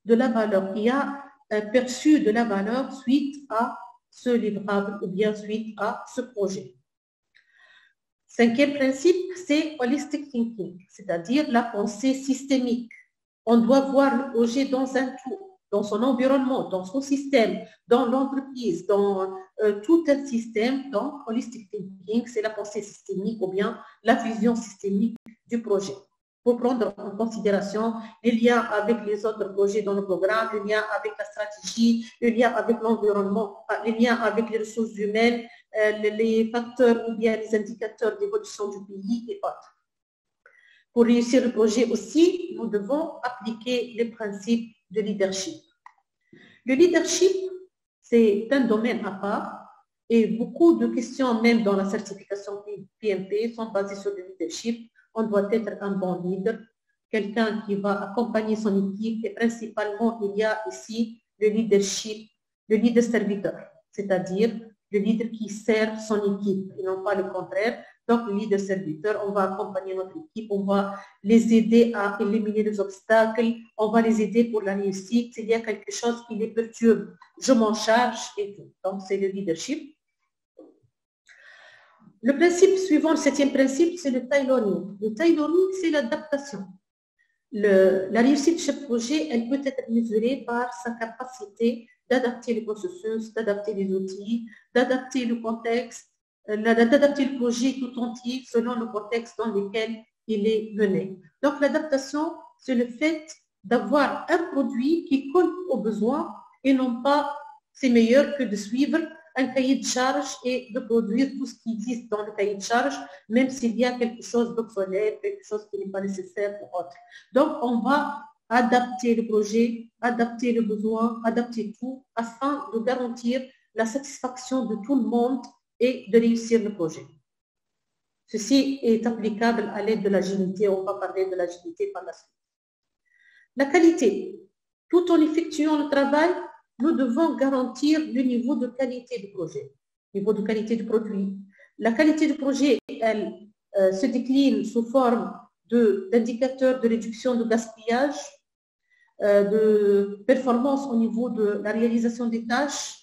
de la valeur, qui a perçu de la valeur suite à ce livrable ou bien suite à ce projet. Cinquième principe, c'est holistic thinking, c'est-à-dire la pensée systémique. On doit voir le projet dans un tout, dans son environnement, dans son système, dans l'entreprise, dans tout un système. Donc, holistic thinking, c'est la pensée systémique ou bien la vision systémique du projet, pour prendre en considération les liens avec les autres projets dans le programme, les liens avec la stratégie, les liens avec l'environnement, les liens avec les ressources humaines, les facteurs ou bien les indicateurs d'évolution du pays et autres. Pour réussir le projet aussi, nous devons appliquer les principes de leadership. Le leadership, c'est un domaine à part et beaucoup de questions, même dans la certification PMP, sont basées sur le leadership. On doit être un bon leader, quelqu'un qui va accompagner son équipe et principalement, il y a ici le leader serviteur, c'est-à-dire le leader qui sert son équipe et non pas le contraire. Donc, le leader serviteur, on va accompagner notre équipe, on va les aider à éliminer les obstacles, on va les aider pour la réussite. S'il y a quelque chose qui les perturbe, je m'en charge et tout. Donc, c'est le leadership. Le principe suivant, le 7e principe, c'est le tailoring. Le tailoring, c'est l'adaptation. La réussite de ce projet, elle peut être mesurée par sa capacité d'adapter les processus, d'adapter les outils, d'adapter le contexte, d'adapter le projet tout entier selon le contexte dans lequel il est mené. Donc, l'adaptation, c'est le fait d'avoir un produit qui colle aux besoins et non pas, c'est meilleur que de suivre un cahier de charge et de produire tout ce qui existe dans le cahier de charge, même s'il y a quelque chose d'obsolète, quelque chose qui n'est pas nécessaire ou autre. Donc, on va adapter le projet, adapter le besoin, adapter tout, afin de garantir la satisfaction de tout le monde et de réussir le projet. Ceci est applicable à l'aide de l'agilité. On va parler de l'agilité par la suite. La qualité. Tout en effectuant le travail, nous devons garantir le niveau de qualité du projet, niveau de qualité du produit. La qualité du projet, elle se décline sous forme d'indicateurs de réduction de gaspillage, de performance au niveau de la réalisation des tâches,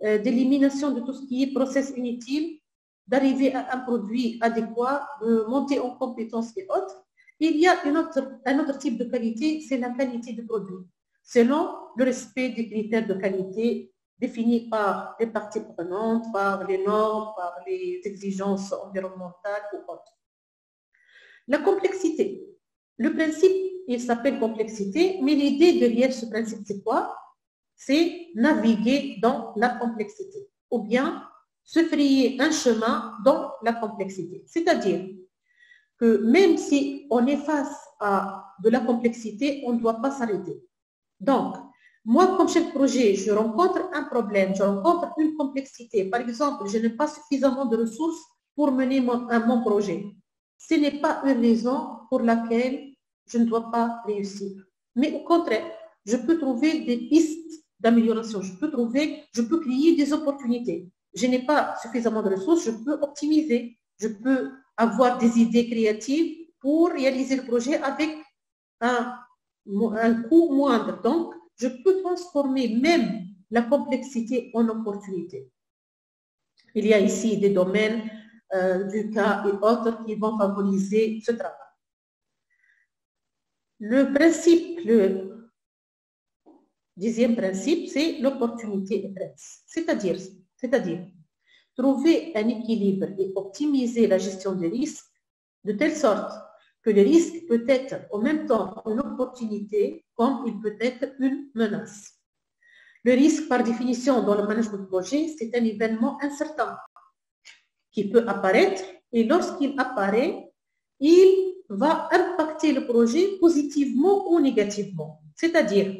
d'élimination de tout ce qui est process inutile, d'arriver à un produit adéquat, de monter en compétences et autres. Il y a un autre type de qualité, c'est la qualité du produit, selon le respect des critères de qualité définis par les parties prenantes, par les normes, par les exigences environnementales ou autres. La complexité. Le principe, il s'appelle complexité, mais l'idée derrière ce principe, c'est quoi? C'est naviguer dans la complexité, ou bien se frayer un chemin dans la complexité. C'est-à-dire que même si on est face à de la complexité, on ne doit pas s'arrêter. Donc, moi, comme chef de projet, je rencontre un problème, je rencontre une complexité. Par exemple, je n'ai pas suffisamment de ressources pour mener mon projet. Ce n'est pas une raison pour laquelle je ne dois pas réussir. Mais au contraire, je peux trouver des pistes d'amélioration. Je peux créer des opportunités. Je n'ai pas suffisamment de ressources, je peux optimiser. Je peux avoir des idées créatives pour réaliser le projet avec un coût moindre. Donc, je peux transformer même la complexité en opportunité. Il y a ici des domaines du cas et autres qui vont favoriser ce travail. Le principe, le 10e principe, c'est l'opportunité épresse. C'est-à-dire trouver un équilibre et optimiser la gestion des risques de telle sorte que le risque peut être en même temps une opportunité comme il peut être une menace. Le risque, par définition, dans le management de projet, c'est un événement incertain qui peut apparaître et lorsqu'il apparaît, il va impacter le projet positivement ou négativement. C'est-à-dire,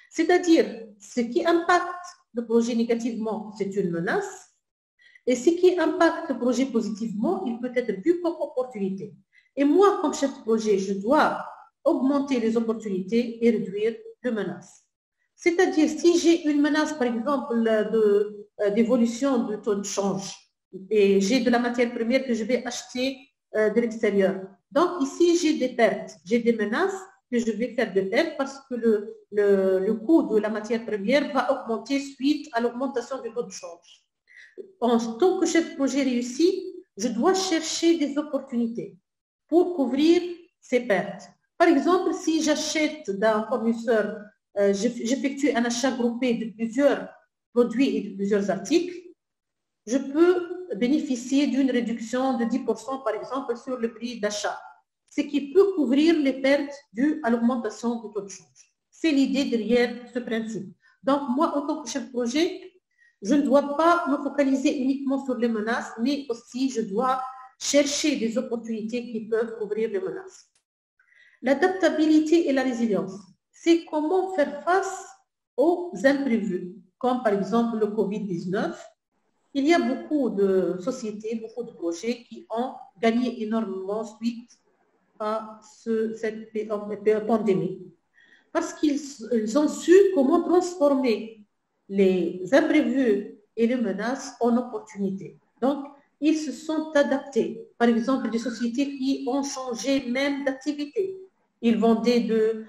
ce qui impacte le projet négativement, c'est une menace, et ce qui impacte le projet positivement, il peut être vu comme opportunité. Et moi, comme chef de projet, je dois augmenter les opportunités et réduire les menaces. C'est-à-dire, si j'ai une menace, par exemple, d'évolution du taux de change, et j'ai de la matière première que je vais acheter de l'extérieur. Donc, ici, j'ai des pertes, j'ai des menaces que je vais faire de pertes parce que le coût de la matière première va augmenter suite à l'augmentation du taux de change. En tant que chef de projet réussi, je dois chercher des opportunités pour couvrir ces pertes. Par exemple, si j'achète d'un fournisseur, j'effectue un achat groupé de plusieurs produits et de plusieurs articles, je peux bénéficier d'une réduction de 10% par exemple sur le prix d'achat, ce qui peut couvrir les pertes dues à l'augmentation du taux de change. C'est l'idée derrière ce principe. Donc moi, en tant que chef de projet, je ne dois pas me focaliser uniquement sur les menaces, mais aussi je dois chercher des opportunités qui peuvent couvrir les menaces. L'adaptabilité et la résilience, c'est comment faire face aux imprévus, comme par exemple le Covid-19. Il y a beaucoup de sociétés, beaucoup de projets qui ont gagné énormément suite à cette pandémie. parce qu'ils ont su comment transformer les imprévus et les menaces en opportunités. Donc, ils se sont adaptés. Par exemple, des sociétés qui ont changé même d'activité. Ils vendaient de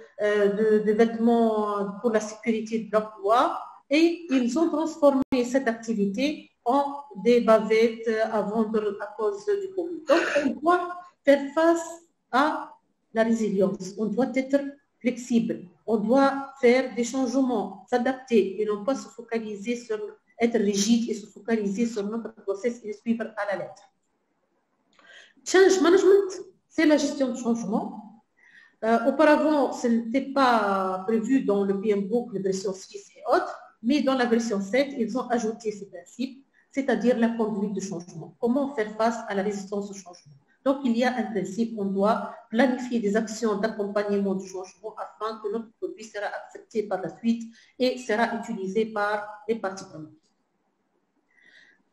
vêtements pour la sécurité de l'emploi et ils ont transformé cette activité en des bavettes à vendre à cause du Covid. Donc, on doit faire face à la résilience. On doit être flexible. On doit faire des changements, s'adapter et non pas se focaliser sur être rigide et se focaliser sur notre process et suivre à la lettre. Change management, c'est la gestion de changement. Auparavant, ce n'était pas prévu dans le PM Book, la version 6 et autres, mais dans la version 7, ils ont ajouté ces principes, c'est-à-dire la conduite de changement. Comment faire face à la résistance au changement. Donc, il y a un principe, on doit planifier des actions d'accompagnement du changement afin que notre produit sera accepté par la suite et sera utilisé par les parties prenantes.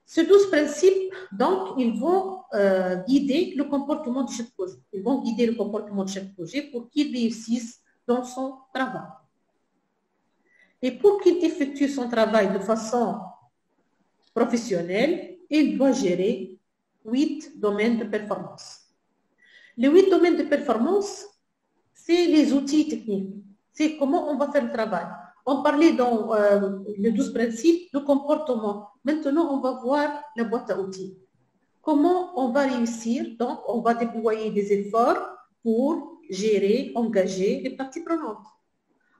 Ces 12 principes, donc, ils vont guider le comportement de chaque projet. Ils vont guider le comportement de chaque projet pour qu'il réussisse dans son travail. Et pour qu'il effectue son travail de façon professionnelle, il doit gérer 8 domaines de performance. Les 8 domaines de performance, c'est les outils techniques. C'est comment on va faire le travail. On parlait dans les 12 principes de comportement. Maintenant, on va voir la boîte à outils. Comment on va réussir? Donc, on va déployer des efforts pour gérer, engager les parties prenantes.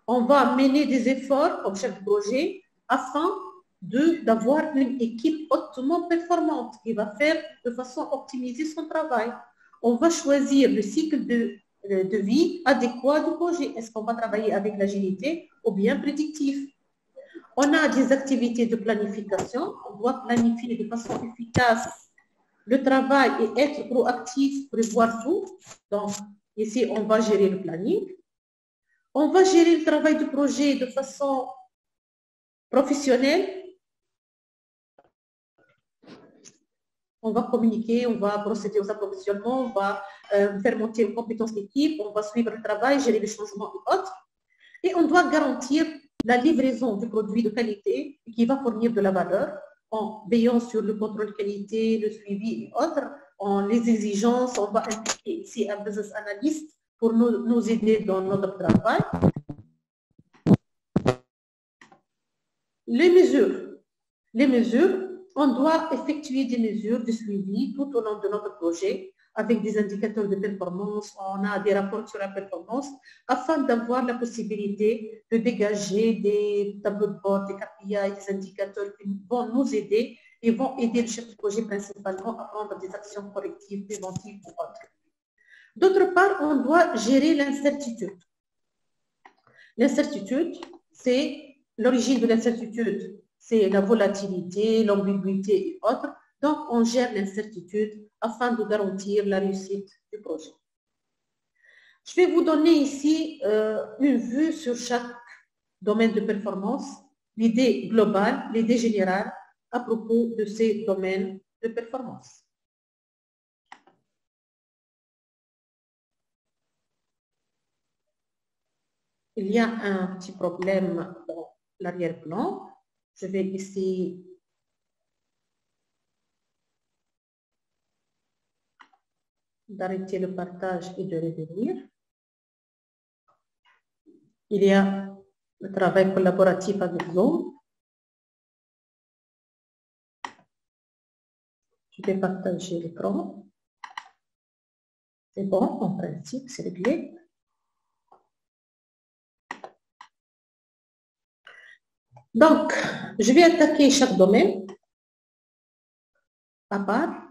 On va mener des efforts comme chef de projet afin d'avoir une équipe hautement performante qui va faire de façon optimisée son travail. On va choisir le cycle de vie adéquat du projet. Est-ce qu'on va travailler avec l'agilité ou bien prédictif? On a des activités de planification. On doit planifier de façon efficace le travail et être proactif, prévoir tout. Donc, ici, on va gérer le planning. On va gérer le travail du projet de façon professionnelle. On va communiquer, on va procéder aux approvisionnements, on va faire monter les compétences d'équipe, on va suivre le travail, gérer les changements et autres. Et on doit garantir la livraison du produit de qualité qui va fournir de la valeur en veillant sur le contrôle de qualité, le suivi et autres, en les exigences. On va impliquer ici un business analyst pour nous aider dans notre travail. Les mesures, on doit effectuer des mesures de suivi tout au long de notre projet avec des indicateurs de performance. On a des rapports sur la performance afin d'avoir la possibilité de dégager des tableaux de bord, des KPI, des indicateurs qui vont nous aider et vont aider le chef de projet principalement à prendre des actions correctives, préventives ou autres. D'autre part, on doit gérer l'incertitude. L'incertitude, c'est l'origine de l'incertitude, c'est la volatilité, l'ambiguïté et autres. Donc, on gère l'incertitude afin de garantir la réussite du projet. Je vais vous donner ici une vue sur chaque domaine de performance, l'idée globale, l'idée générale à propos de ces domaines de performance. Il y a un petit problème dans l'arrière-plan. Je vais essayer d'arrêter le partage et de revenir. Il y a le travail collaboratif avec Zoom. Je vais partager l'écran. C'est bon, en principe, c'est réglé. Donc, je vais attaquer chaque domaine à part.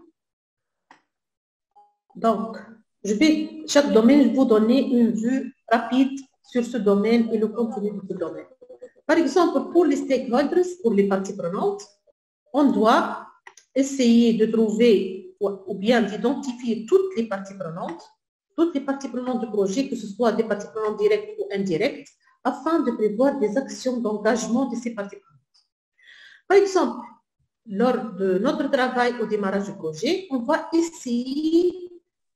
Donc, chaque domaine, vous donner une vue rapide sur ce domaine et le contenu de ce domaine. Par exemple, pour les stakeholders, pour les parties prenantes, on doit essayer de trouver ou bien d'identifier toutes les parties prenantes du projet, que ce soit des parties prenantes directes ou indirectes, afin de prévoir des actions d'engagement de ces parties prenantes. Par exemple, lors de notre travail au démarrage du projet, on va essayer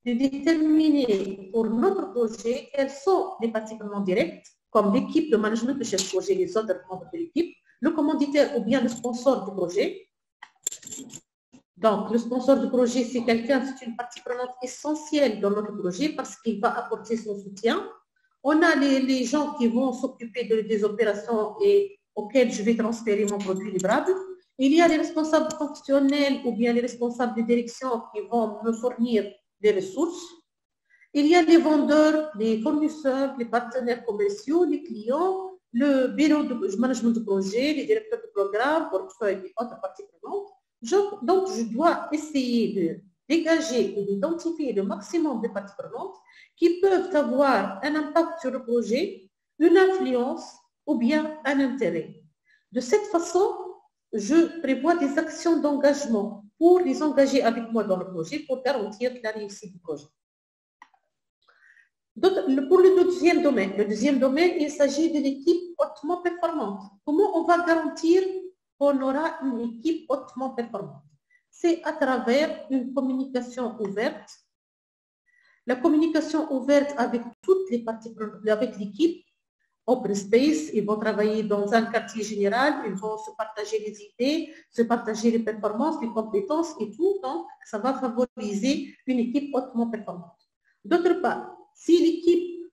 de déterminer pour notre projet quelles sont les parties prenantes directes, comme l'équipe de management, le chef de projet, les autres membres de l'équipe, le commanditaire ou bien le sponsor du projet. Donc, le sponsor du projet, c'est quelqu'un, c'est une partie prenante essentielle dans notre projet parce qu'il va apporter son soutien. On a les gens qui vont s'occuper des opérations et auxquelles je vais transférer mon produit livrable. Il y a les responsables fonctionnels ou bien les responsables de direction qui vont me fournir des ressources. Il y a les vendeurs, les fournisseurs, les partenaires commerciaux, les clients, le bureau de management du projet, les directeurs de programme, portefeuille et autres parties prenantes. Donc, je dois essayer de dégager et d'identifier le maximum de parties prenantes qui peuvent avoir un impact sur le projet, une influence ou bien un intérêt. De cette façon, je prévois des actions d'engagement pour les engager avec moi dans le projet pour garantir la réussite du projet. Pour le deuxième domaine, il s'agit de l'équipe hautement performante. Comment on va garantir qu'on aura une équipe hautement performante? C'est à travers une communication ouverte. La communication ouverte avec toutes les parties, avec l'équipe, Open Space, ils vont travailler dans un quartier général, ils vont se partager les idées, se partager les performances, les compétences et tout. Donc, ça va favoriser une équipe hautement performante. D'autre part, si l'équipe,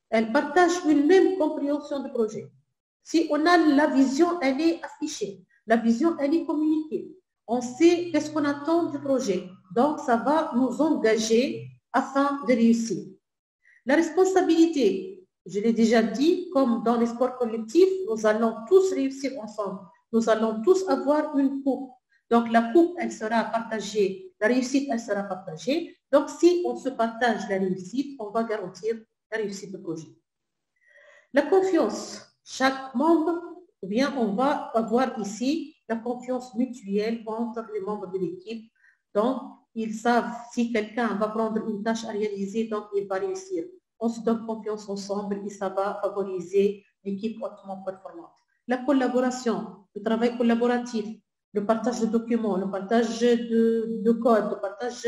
elle partage une même compréhension du projet, si on a la vision, elle est affichée, la vision, elle est communiquée, on sait qu'est-ce qu'on attend du projet. Donc, ça va nous engager afin de réussir. La responsabilité, je l'ai déjà dit, comme dans les sports collectifs, nous allons tous réussir ensemble. Nous allons tous avoir une coupe. Donc, la coupe, elle sera partagée. La réussite, elle sera partagée. Donc, si on se partage la réussite, on va garantir la réussite du projet. La confiance. Chaque membre, ou bien on va avoir ici la confiance mutuelle entre les membres de l'équipe. Donc, ils savent si quelqu'un va prendre une tâche à réaliser, donc il va réussir. On se donne confiance ensemble et ça va favoriser l'équipe hautement performante. La collaboration, le travail collaboratif, le partage de documents, le partage de code, le partage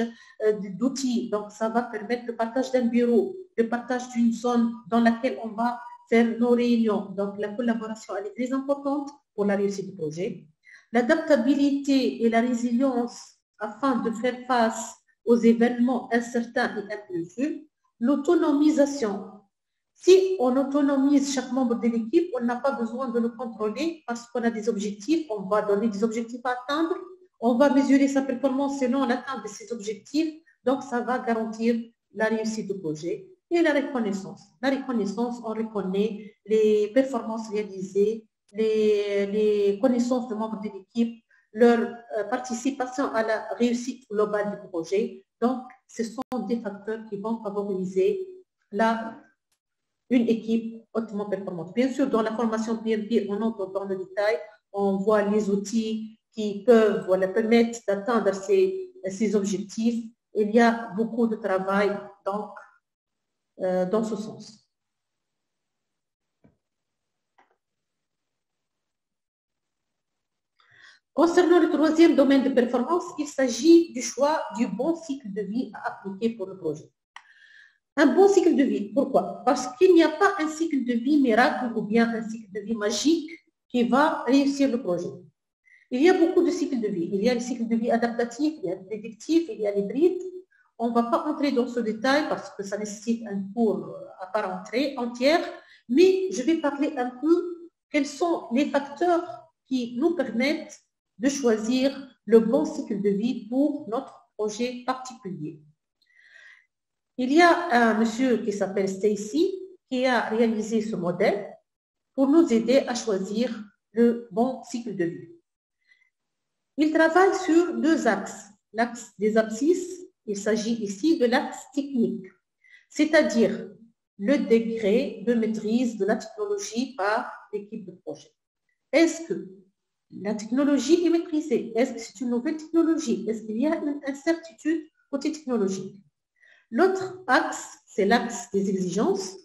d'outils. Donc, ça va permettre le partage d'un bureau, le partage d'une zone dans laquelle on va faire nos réunions. Donc, la collaboration, elle est très importante pour la réussite du projet. L'adaptabilité et la résilience afin de faire face aux événements incertains et imprévus. L'autonomisation. Si on autonomise chaque membre de l'équipe, on n'a pas besoin de le contrôler parce qu'on a des objectifs, on va donner des objectifs à atteindre, on va mesurer sa performance selon l'atteinte de ces objectifs, donc ça va garantir la réussite du projet. Et la reconnaissance. La reconnaissance, on reconnaît les performances réalisées, les connaissances des membres de l'équipe, leur participation à la réussite globale du projet. Donc, ce sont des facteurs qui vont favoriser une équipe hautement performante. Bien sûr, dans la formation PMP, on entre dans le détail, on voit les outils qui peuvent permettre d'atteindre ces objectifs. Il y a beaucoup de travail donc, dans ce sens. Concernant le troisième domaine de performance, il s'agit du choix du bon cycle de vie à appliquer pour le projet. Un bon cycle de vie, pourquoi? Parce qu'il n'y a pas un cycle de vie miracle ou bien un cycle de vie magique qui va réussir le projet. Il y a beaucoup de cycles de vie. Il y a le cycle de vie adaptatif, il y a le prédictif, il y a l'hybride. On ne va pas entrer dans ce détail parce que ça nécessite un cours à part entière, mais je vais parler un peu quels sont les facteurs qui nous permettent de choisir le bon cycle de vie pour notre projet particulier. Il y a un monsieur qui s'appelle Stacy qui a réalisé ce modèle pour nous aider à choisir le bon cycle de vie. Il travaille sur deux axes. L'axe des abscisses, il s'agit ici de l'axe technique, c'est-à-dire le degré de maîtrise de la technologie par l'équipe de projet. Est-ce que la technologie est maîtrisée? Est-ce que c'est une nouvelle technologie? Est-ce qu'il y a une incertitude côté technologique? L'autre axe, c'est l'axe des exigences.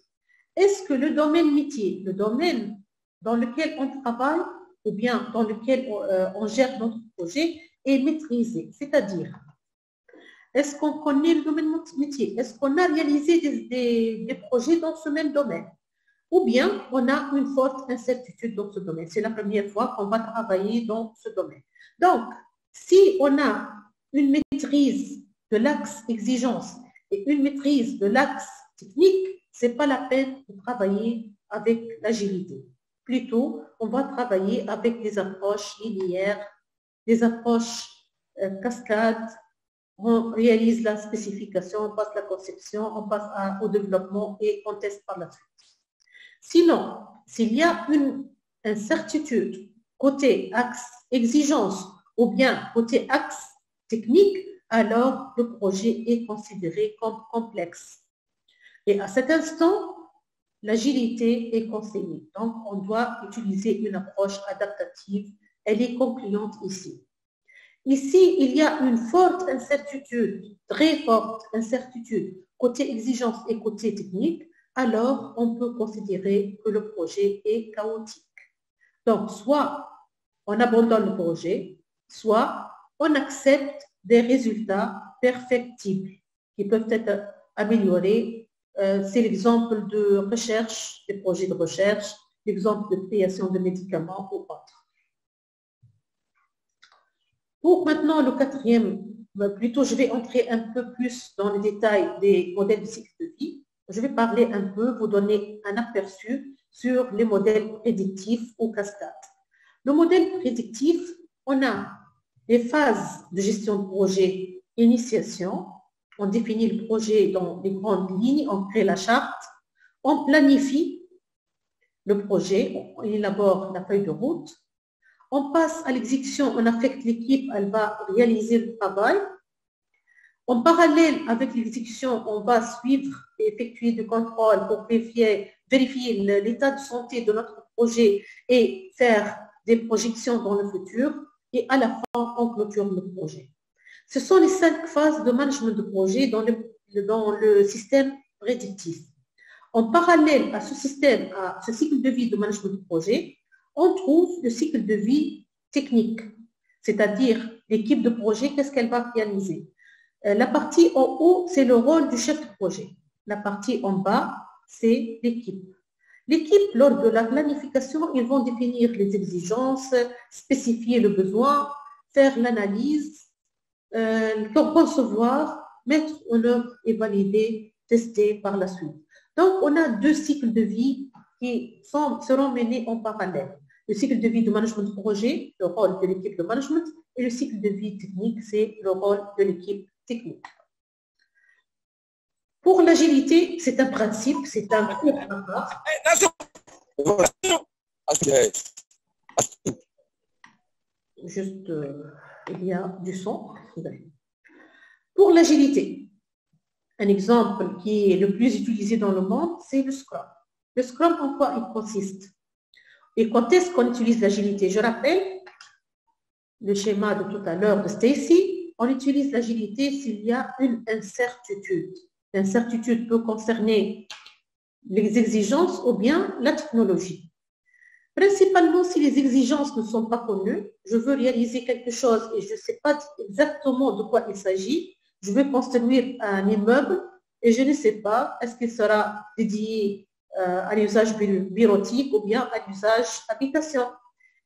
Est-ce que le domaine métier, le domaine dans lequel on travaille ou bien dans lequel on gère notre projet est maîtrisé? C'est-à-dire, est-ce qu'on connaît le domaine métier? Est-ce qu'on a réalisé des projets dans ce même domaine? ou bien on a une forte incertitude dans ce domaine. C'est la première fois qu'on va travailler dans ce domaine. Donc, si on a une maîtrise de l'axe exigence et une maîtrise de l'axe technique, ce n'est pas la peine de travailler avec l'agilité. Plutôt, on va travailler avec des approches linéaires, des approches cascades. On réalise la spécification, on passe la conception, on passe au développement et on teste par la suite. Sinon, s'il y a une incertitude côté axe exigence ou bien côté axe technique, alors le projet est considéré comme complexe. Et à cet instant, l'agilité est conseillée. Donc, on doit utiliser une approche adaptative. Elle est concluante ici. Ici, il y a une forte incertitude, très forte incertitude, côté exigence et côté technique, alors on peut considérer que le projet est chaotique. Donc, soit on abandonne le projet, soit on accepte des résultats perfectibles qui peuvent être améliorés. C'est l'exemple de recherche, des projets de recherche, l'exemple de création de médicaments ou autres. Pour maintenant le quatrième, plutôt je vais entrer un peu plus dans les détails des modèles de cycle de vie. Je vais parler un peu, vous donner un aperçu sur les modèles prédictifs ou cascades. Le modèle prédictif, on a les phases de gestion de projet, initiation, on définit le projet dans les grandes lignes, on crée la charte, on planifie le projet, on élabore la feuille de route, on passe à l'exécution, on affecte l'équipe, elle va réaliser le travail. En parallèle avec l'exécution, on va suivre et effectuer du contrôle pour vérifier l'état de santé de notre projet et faire des projections dans le futur. Et à la fin, on clôture le projet. Ce sont les 5 phases de management de projet dans le système prédictif. En parallèle à ce système, à ce cycle de vie de management de projet, on trouve le cycle de vie technique, c'est-à-dire l'équipe de projet, qu'est-ce qu'elle va réaliser. La partie en haut, c'est le rôle du chef de projet. La partie en bas, c'est l'équipe. L'équipe, lors de la planification, ils vont définir les exigences, spécifier le besoin, faire l'analyse, concevoir, mettre en œuvre et valider, tester par la suite. Donc, on a 2 cycles de vie qui seront menés en parallèle. Le cycle de vie de management de projet, le rôle de l'équipe de management, et le cycle de vie technique, c'est le rôle de l'équipe technique. Pour l'agilité, c'est un principe, c'est un cours à part. Juste, il y a du son. Pour l'agilité, un exemple qui est le plus utilisé dans le monde, c'est le Scrum. Le Scrum, en quoi il consiste? Et quand est-ce qu'on utilise l'agilité? Je rappelle le schéma de tout à l'heure de Stacy. On utilise l'agilité s'il y a une incertitude. L'incertitude peut concerner les exigences ou bien la technologie. Principalement, si les exigences ne sont pas connues, je veux réaliser quelque chose et je ne sais pas exactement de quoi il s'agit. Je veux construire un immeuble et je ne sais pas, est-ce qu'il sera dédié à l'usage bureautique ou bien à l'usage habitation.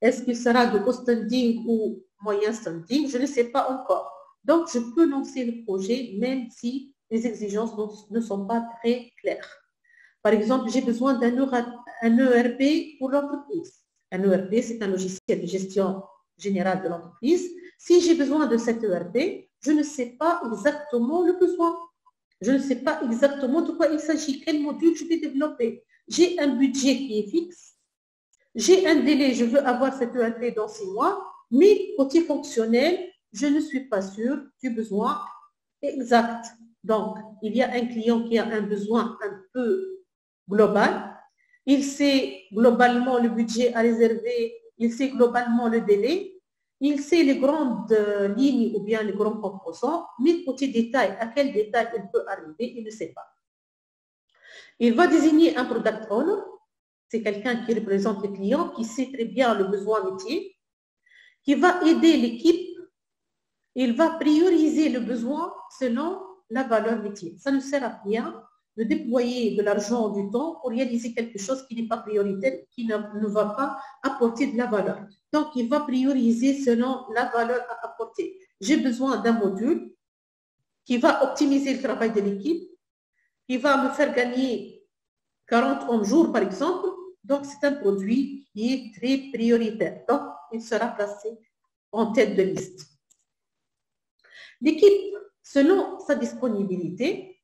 Est-ce qu'il sera de haut standing ou moyen standing? Je ne sais pas encore. Donc, je peux lancer le projet même si les exigences ne sont pas très claires. Par exemple, j'ai besoin d'un ERP pour l'entreprise. Un ERP, c'est un logiciel de gestion générale de l'entreprise. Si j'ai besoin de cet ERP, je ne sais pas exactement le besoin. Je ne sais pas exactement de quoi il s'agit, quel module je vais développer. J'ai un budget qui est fixe. J'ai un délai, je veux avoir cet ERP dans 6 mois, mais côté fonctionnel, je ne suis pas sûre du besoin exact. Donc, il y a un client qui a un besoin un peu global. Il sait globalement le budget à réserver, il sait globalement le délai, il sait les grandes lignes ou bien les grands composants, mais côté détail, à quel détail il peut arriver, il ne sait pas. Il va désigner un product owner, c'est quelqu'un qui représente le client, qui sait très bien le besoin métier, qui va aider l'équipe, il va prioriser le besoin selon la valeur métier. Ça ne sert à rien de déployer de l'argent, du temps pour réaliser quelque chose qui n'est pas prioritaire, qui ne va pas apporter de la valeur. Donc, il va prioriser selon la valeur à apporter. J'ai besoin d'un module qui va optimiser le travail de l'équipe, qui va me faire gagner 40 jours, par exemple. Donc, c'est un produit qui est très prioritaire. Donc, il sera placé en tête de liste. L'équipe, selon sa disponibilité,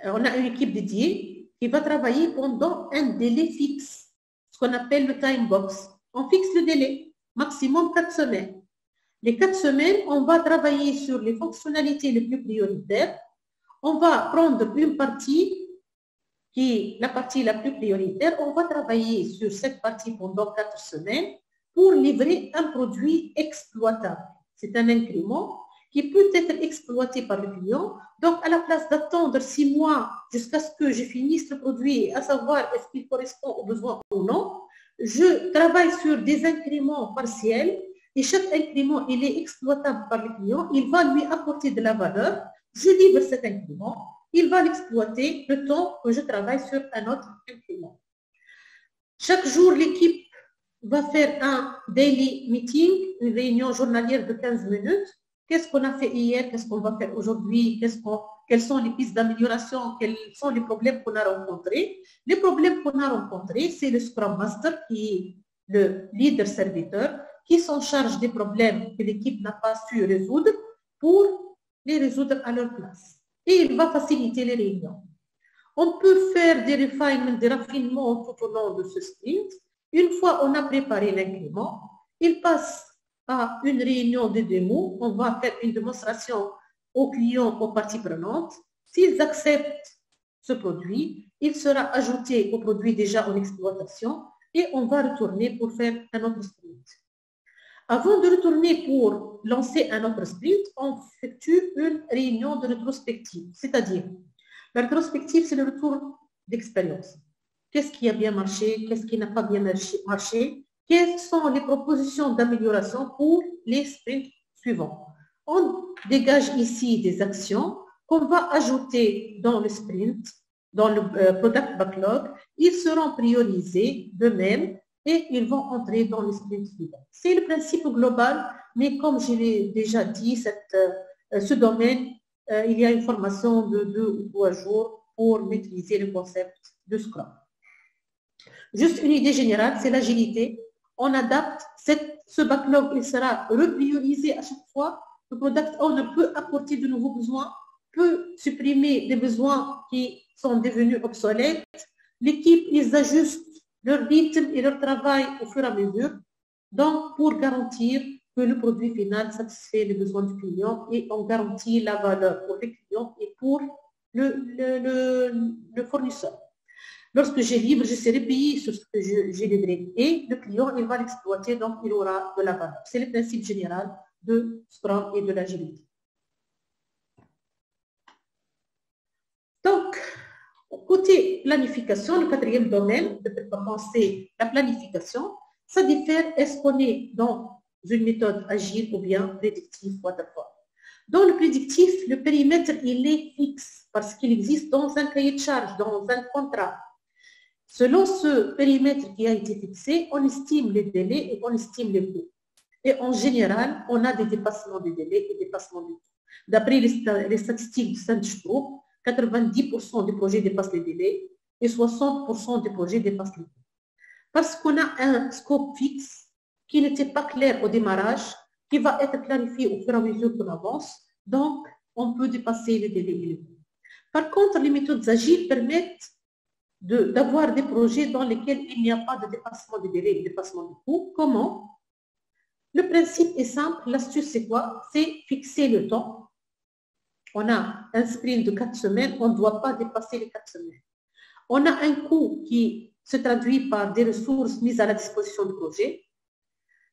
on a une équipe dédiée qui va travailler pendant un délai fixe, ce qu'on appelle le time box. On fixe le délai, maximum 4 semaines. Les 4 semaines, on va travailler sur les fonctionnalités les plus prioritaires. On va prendre une partie qui est la partie la plus prioritaire. On va travailler sur cette partie pendant 4 semaines pour livrer un produit exploitable. C'est un incrément qui peut être exploité par le client. Donc, à la place d'attendre 6 mois jusqu'à ce que je finisse le produit, à savoir est-ce qu'il correspond aux besoins ou non, je travaille sur des incréments partiels et chaque incrément, il est exploitable par le client. Il va lui apporter de la valeur. Je livre cet incrément. Il va l'exploiter le temps que je travaille sur un autre incrément. Chaque jour, l'équipe va faire un daily meeting, une réunion journalière de 15 minutes. Qu'est-ce qu'on a fait hier? Qu'est-ce qu'on va faire aujourd'hui? Quelles sont les pistes d'amélioration? Quels sont les problèmes qu'on a rencontrés? Les problèmes qu'on a rencontrés, c'est le Scrum Master qui est le leader serviteur qui s'en charge des problèmes que l'équipe n'a pas su résoudre pour les résoudre à leur place. Et il va faciliter les réunions. On peut faire des raffinements tout au long de ce sprint. Une fois on a préparé l'incrément, il passe à une réunion de démo. On va faire une démonstration aux clients, aux parties prenantes. S'ils acceptent ce produit, il sera ajouté au produit déjà en exploitation et on va retourner pour faire un autre sprint. Avant de retourner pour lancer un autre sprint, on effectue une réunion de rétrospective. C'est-à-dire, la rétrospective, c'est le retour d'expérience. Qu'est-ce qui a bien marché? Qu'est-ce qui n'a pas bien marché? Quelles sont les propositions d'amélioration pour les sprints suivants? On dégage ici des actions qu'on va ajouter dans le sprint, dans le product backlog. Ils seront priorisés de même et ils vont entrer dans le sprint suivant. C'est le principe global, mais comme je l'ai déjà dit, ce domaine, il y a une formation de 2 ou 3 jours pour maîtriser le concept de Scrum. Juste une idée générale, c'est l'agilité. On adapte ce backlog, il sera repriorisé à chaque fois. Le product owner peut apporter de nouveaux besoins, peut supprimer des besoins qui sont devenus obsolètes. L'équipe, ils ajustent leur rythme et leur travail au fur et à mesure, donc pour garantir que le produit final satisfait les besoins du client et on garantit la valeur pour le client et pour le fournisseur. Lorsque j'ai libre, je serai payé sur ce que j'ai livré et le client, il va l'exploiter, donc il aura de la valeur. C'est le principe général de Scrum et de l'agilité. Donc, côté planification, le 4e domaine de penser la planification, ça diffère est-ce qu'on est dans une méthode agile ou bien prédictive waterfall. Dans le prédictif, le périmètre, il est fixe parce qu'il existe dans un cahier de charge, dans un contrat. Selon ce périmètre qui a été fixé, on estime les délais et on estime les coûts. Et en général, on a des dépassements des délais et des dépassements des coûts. D'après les statistiques du Sandwich Group, 90% des projets dépassent les délais et 60% des projets dépassent les coûts. Parce qu'on a un scope fixe qui n'était pas clair au démarrage, qui va être clarifié au fur et à mesure qu'on avance, donc on peut dépasser les délais et les coûts. Par contre, les méthodes agiles permettent d'avoir des projets dans lesquels il n'y a pas de dépassement des délais et de dépassement des coûts. Comment? Le principe est simple, l'astuce c'est quoi? C'est fixer le temps. On a un sprint de 4 semaines, on ne doit pas dépasser les 4 semaines. On a un coût qui se traduit par des ressources mises à la disposition du projet.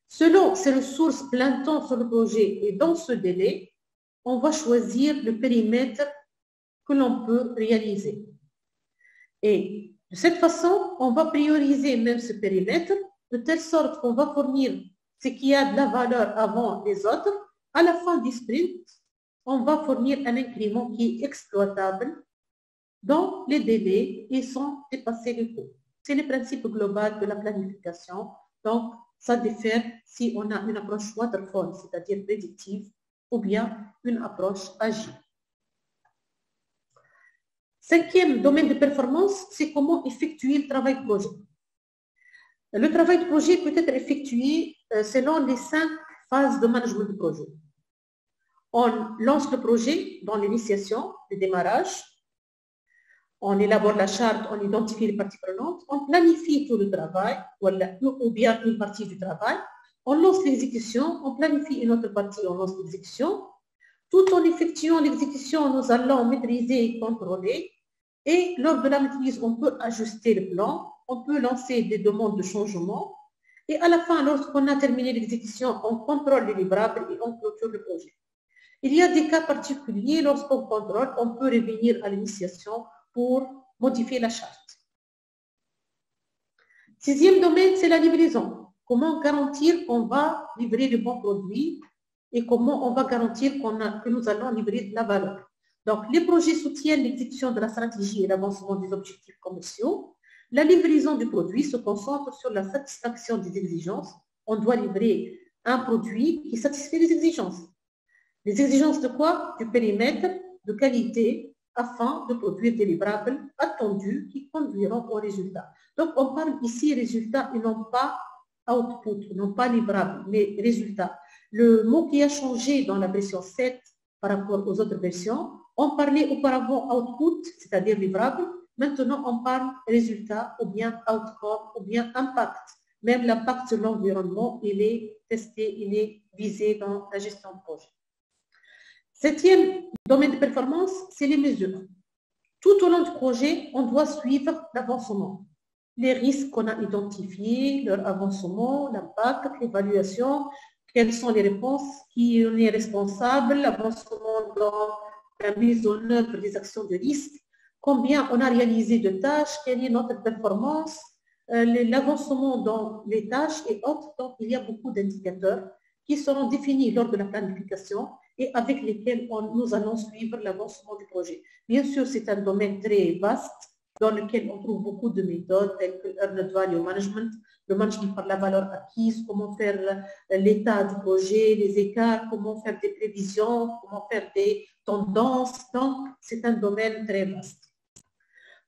Selon ces ressources plein temps sur le projet et dans ce délai, on va choisir le périmètre que l'on peut réaliser. Et de cette façon, on va prioriser même ce périmètre de telle sorte qu'on va fournir ce qui a de la valeur avant les autres. À la fin du sprint, on va fournir un incrément qui est exploitable dans les délais et sans dépasser les coûts. C'est le principe global de la planification. Donc, ça diffère si on a une approche waterfall, c'est-à-dire prédictive, ou bien une approche agile. Cinquième domaine de performance, c'est comment effectuer le travail de projet. Le travail de projet peut être effectué selon les 5 phases de management de projet. On lance le projet dans l'initiation, le démarrage. On élabore la charte, on identifie les parties prenantes, on planifie tout le travail, ou bien une partie du travail. On lance l'exécution, on planifie une autre partie, on lance l'exécution. Tout en effectuant l'exécution, nous allons maîtriser et contrôler. Et lors de la maîtrise, on peut ajuster le plan, on peut lancer des demandes de changement. Et à la fin, lorsqu'on a terminé l'exécution, on contrôle les livrables et on clôture le projet. Il y a des cas particuliers, lorsqu'on contrôle, on peut revenir à l'initiation pour modifier la charte. Sixième domaine, c'est la livraison. Comment garantir qu'on va livrer le bon produit et comment on va garantir que nous allons livrer de la valeur. Donc, les projets soutiennent l'exécution de la stratégie et l'avancement des objectifs commerciaux. La livraison du produit se concentre sur la satisfaction des exigences. On doit livrer un produit qui satisfait les exigences. Les exigences de quoi? Du périmètre, de qualité, afin de produire des livrables attendus qui conduiront au résultat. Donc, on parle ici résultat et non pas output, non pas livrable, mais résultat. Le mot qui a changé dans la version 7 par rapport aux autres versions, on parlait auparavant output, c'est-à-dire livrable. Maintenant, on parle résultat ou bien outcome ou bien impact. Même l'impact sur l'environnement, il est testé, il est visé dans la gestion de projet. Septième domaine de performance, c'est les mesures. Tout au long du projet, on doit suivre l'avancement. Les risques qu'on a identifiés, leur avancement, l'impact, l'évaluation, quelles sont les réponses, qui en est responsable, l'avancement dans la mise en œuvre des actions de risque, combien on a réalisé de tâches, quelle est notre performance, l'avancement dans les tâches et autres. Donc, il y a beaucoup d'indicateurs qui seront définis lors de la planification et avec lesquels nous allons suivre l'avancement du projet. Bien sûr, c'est un domaine très vaste dans lequel on trouve beaucoup de méthodes telles que Earned Value Management, le management par la valeur acquise, comment faire l'état du projet, les écarts, comment faire des prévisions, comment faire des tendances. Donc, c'est un domaine très vaste.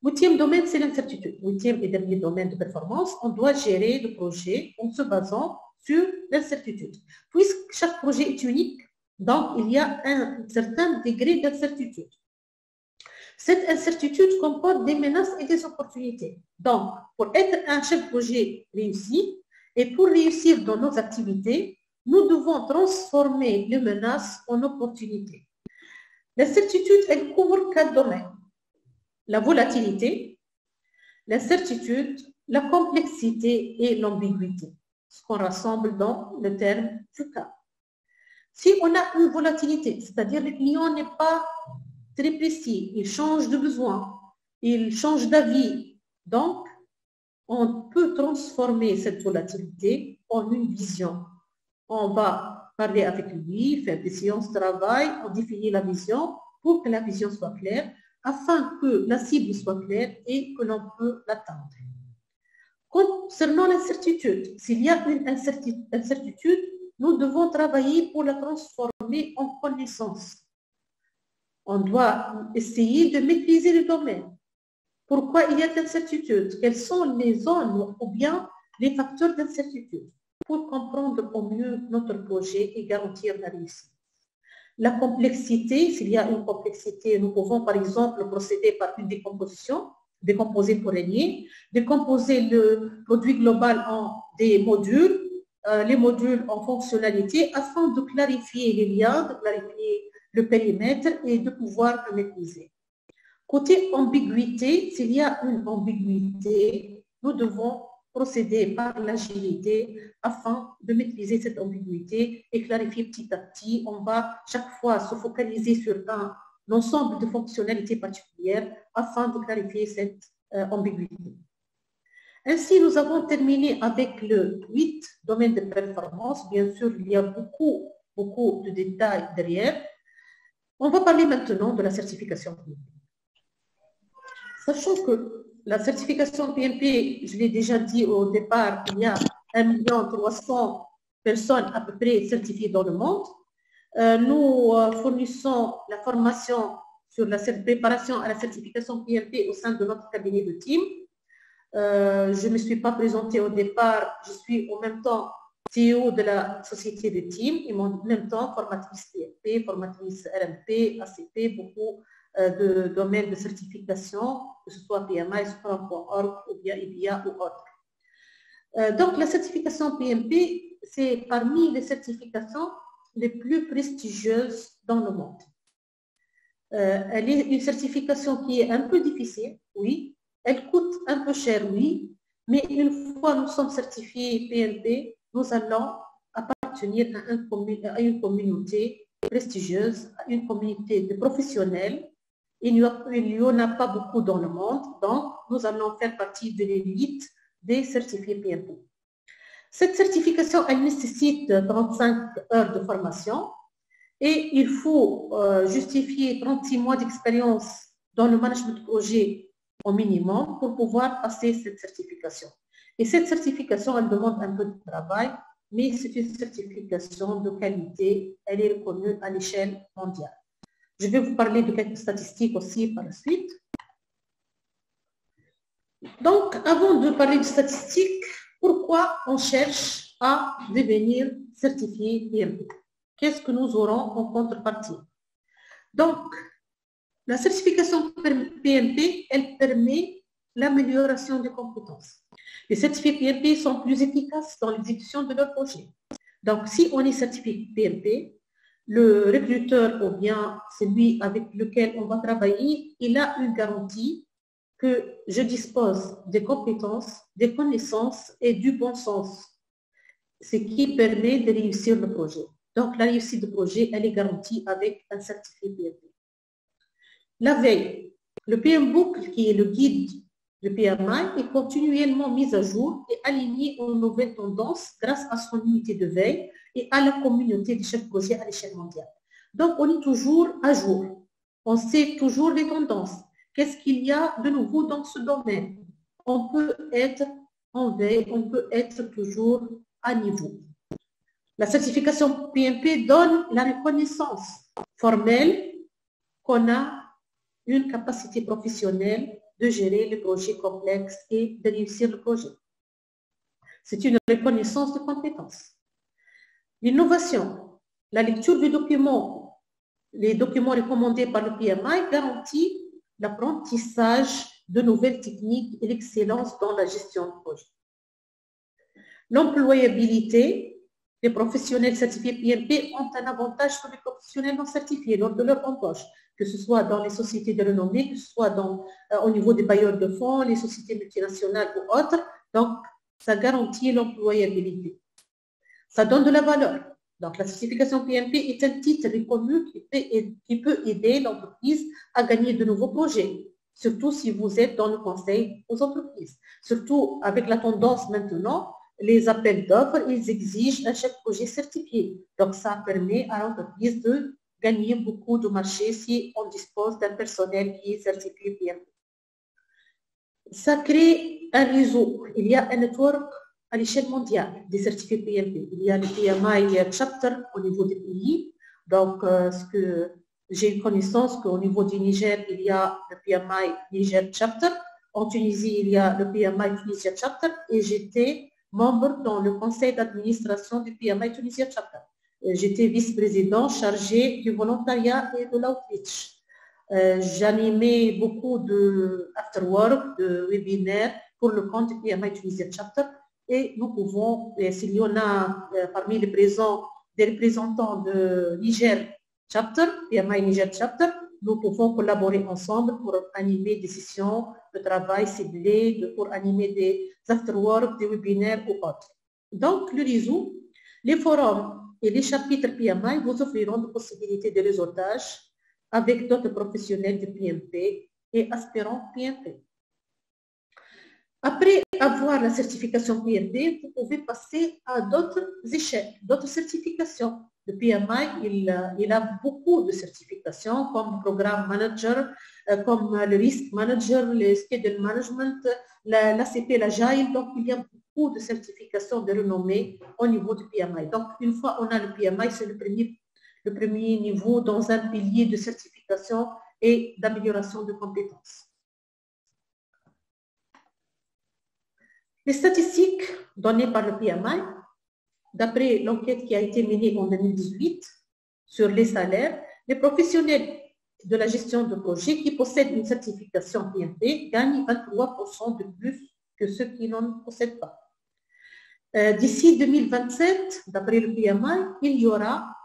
Huitième domaine, c'est l'incertitude. Huitième et dernier domaine de performance, on doit gérer le projet en se basant sur l'incertitude. Puisque chaque projet est unique, donc il y a un certain degré d'incertitude. Cette incertitude comporte des menaces et des opportunités. Donc, pour être un chef de projet réussi et pour réussir dans nos activités, nous devons transformer les menaces en opportunités. L'incertitude, elle couvre 4 domaines. La volatilité, l'incertitude, la complexité et l'ambiguïté, ce qu'on rassemble dans le terme FUCA. Si on a une volatilité, c'est-à-dire le client n'est pas très précis, il change de besoin, il change d'avis, donc on peut transformer cette volatilité en une vision. On va parler avec lui, faire des séances de travail, on définit la vision pour que la vision soit claire, afin que la cible soit claire et que l'on peut l'atteindre. Concernant l'incertitude, s'il y a une incertitude, nous devons travailler pour la transformer en connaissance. On doit essayer de maîtriser le domaine. Pourquoi il y a d'incertitude? Quelles sont les zones ou bien les facteurs d'incertitude pour comprendre au mieux notre projet et garantir la réussite? La complexité, s'il y a une complexité, nous pouvons par exemple procéder par une décomposition, décomposer pour régner, décomposer le produit global en des modules, les modules en fonctionnalité afin de clarifier les liens, de clarifier le périmètre et de pouvoir le maîtriser. Côté ambiguïté, s'il y a une ambiguïté, nous devons procéder par l'agilité afin de maîtriser cette ambiguïté et clarifier petit à petit. On va chaque fois se focaliser sur un ensemble de fonctionnalités particulières afin de clarifier cette ambiguïté. Ainsi, nous avons terminé avec le 8 domaine de performance. Bien sûr, il y a beaucoup de détails derrière. On va parler maintenant de la certification. Sachant que la certification PMP, je l'ai déjà dit au départ, il y a 1 300 000 personnes à peu près certifiées dans le monde. Nous fournissons la formation sur la préparation à la certification PMP au sein de notre cabinet de team. Je ne me suis pas présentée au départ, je suis en même temps CEO de la société de team et en même temps formatrice PMP, formatrice RMP, ACP, beaucoup de domaines de certification, que ce soit PMI, Scrum.org ou bien IBIA ou autre. Donc la certification PMP, c'est parmi les certifications les plus prestigieuses dans le monde. Elle est une certification qui est un peu difficile, oui. Elle coûte un peu cher, oui. Mais une fois nous sommes certifiés PMP, nous allons appartenir à une communauté prestigieuse, à une communauté de professionnels. Il n'y en a pas beaucoup dans le monde, donc nous allons faire partie de l'élite des certifiés PMP. Cette certification, elle nécessite 35 heures de formation et il faut justifier 36 mois d'expérience dans le management de projet au minimum pour pouvoir passer cette certification. Et cette certification, elle demande un peu de travail, mais c'est une certification de qualité, elle est reconnue à l'échelle mondiale. Je vais vous parler de quelques statistiques aussi par la suite. Donc, avant de parler de statistiques, pourquoi on cherche à devenir certifié PMP? Qu'est-ce que nous aurons en contrepartie? Donc, la certification PMP, elle permet l'amélioration des compétences. Les certifiés PMP sont plus efficaces dans l'exécution de leur projet. Donc, si on est certifié PMP, le recruteur ou bien celui avec lequel on va travailler, il a une garantie que je dispose des compétences, des connaissances et du bon sens, ce qui permet de réussir le projet. Donc, la réussite du projet, elle est garantie avec un certifié PMP. La veille, le PM Book, qui est le guide du PMI, est continuellement mis à jour et aligné aux nouvelles tendances grâce à son unité de veille et à la communauté des chefs de projet à l'échelle mondiale. Donc, on est toujours à jour. On sait toujours les tendances. Qu'est-ce qu'il y a de nouveau dans ce domaine? On peut être en veille, on peut être toujours à niveau. La certification PMP donne la reconnaissance formelle qu'on a une capacité professionnelle de gérer les projets complexes et de réussir le projet. C'est une reconnaissance de compétences. L'innovation, la lecture des documents, les documents recommandés par le PMI garantit l'apprentissage de nouvelles techniques et l'excellence dans la gestion de projet. L'employabilité, les professionnels certifiés PMP ont un avantage sur les professionnels non certifiés lors de leur embauche, que ce soit dans les sociétés de renommée, que ce soit au niveau des bailleurs de fonds, les sociétés multinationales ou autres. Donc, ça garantit l'employabilité. Ça donne de la valeur. Donc, la certification PMP est un titre reconnu qui peut aider l'entreprise à gagner de nouveaux projets, surtout si vous êtes dans le conseil aux entreprises. Surtout avec la tendance maintenant, les appels d'offres, ils exigent un chef de projet certifié. Donc, ça permet à l'entreprise de gagner beaucoup de marchés si on dispose d'un personnel qui est certifié PMP. Ça crée un réseau. Il y a un network à l'échelle mondiale des certifiés PMP. Il y a le PMI Chapter au niveau des pays. Donc, j'ai une connaissance qu'au niveau du Niger, il y a le PMI Niger Chapter. En Tunisie, il y a le PMI Tunisia Chapter. Et j'étais membre dans le conseil d'administration du PMI Tunisia Chapter. J'étais vice-président chargé du volontariat et de l'outreach. J'animais beaucoup de afterwork, de webinaires pour le compte du PMI Tunisia Chapter. Et nous pouvons, s'il y en a parmi les présents des représentants de Niger Chapter, PMI Niger Chapter, nous pouvons collaborer ensemble pour animer des sessions de travail ciblées, pour animer des afterwork, des webinaires ou autres. Donc, le réseau, les forums et les chapitres PMI vous offriront des possibilités de réseautage avec d'autres professionnels de PMP et aspirants PMP. Après avoir la certification PMP, vous pouvez passer à d'autres échelles, d'autres certifications. le PMI, il a beaucoup de certifications comme programme manager, comme le risk manager, le schedule management, l'ACP, l'agile. Donc, il y a beaucoup de certifications de renommée au niveau du PMI. Donc, une fois on a le PMI, c'est le premier niveau dans un pilier de certification et d'amélioration de compétences. Les statistiques données par le PMI, d'après l'enquête qui a été menée en 2018 sur les salaires, les professionnels de la gestion de projet qui possèdent une certification PMP gagnent 23% de plus que ceux qui n'en possèdent pas. D'ici 2027, d'après le PMI, il y aura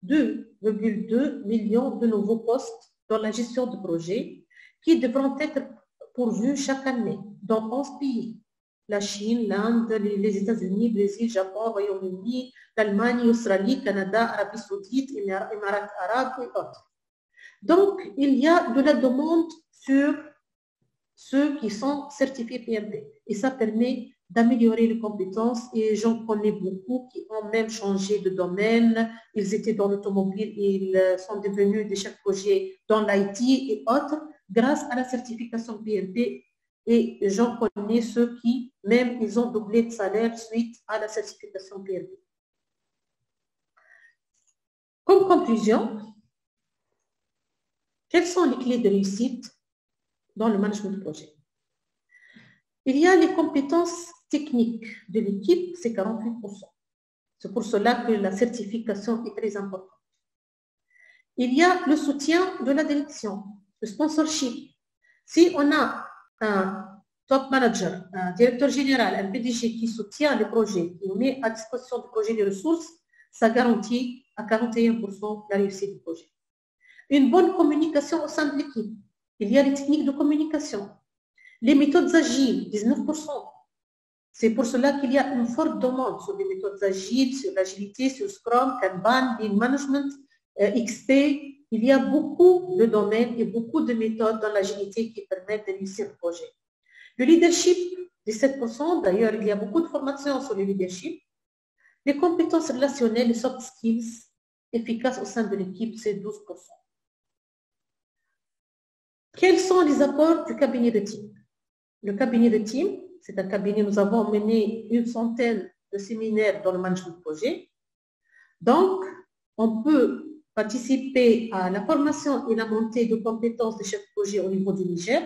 2,2 millions de nouveaux postes dans la gestion de projet qui devront être pourvus chaque année dans 11 pays. La Chine, l'Inde, les États-Unis, Brésil, Japon, Royaume-Uni, l'Allemagne, Australie, Canada, Arabie Saoudite, Émirats arabes et autres. Donc, il y a de la demande sur ceux qui sont certifiés PMP et ça permet d'améliorer les compétences et j'en connais beaucoup qui ont même changé de domaine. Ils étaient dans l'automobile, ils sont devenus des chefs de projet dans l'IT et autres grâce à la certification PMP. Et j'en connais ceux qui, même, ils ont doublé de salaire suite à la certification PMP. Comme conclusion, quelles sont les clés de réussite dans le management de projet? Il y a les compétences techniques de l'équipe, c'est 48%. C'est pour cela que la certification est très importante. Il y a le soutien de la direction, le sponsorship. Si on a un top manager, un directeur général, un PDG qui soutient le projet, qui met à disposition du projet des ressources, ça garantit à 41% la réussite du projet. Une bonne communication au sein de l'équipe. Il y a les techniques de communication. Les méthodes agiles, 19%. C'est pour cela qu'il y a une forte demande sur les méthodes agiles, sur l'agilité, sur Scrum, Kanban, Lean Management, XP. Il y a beaucoup de domaines et beaucoup de méthodes dans l'agilité qui permettent de réussir le projet. Le leadership, 17%. D'ailleurs, il y a beaucoup de formations sur le leadership. Les compétences relationnelles, les soft skills efficaces au sein de l'équipe, c'est 12%. Quels sont les apports du cabinet de team? Le cabinet de team, c'est un cabinet, nous avons mené une centaine de séminaires dans le management de projet. Donc, on peut participer à la formation et la montée de compétences des chefs de projet au niveau du Niger,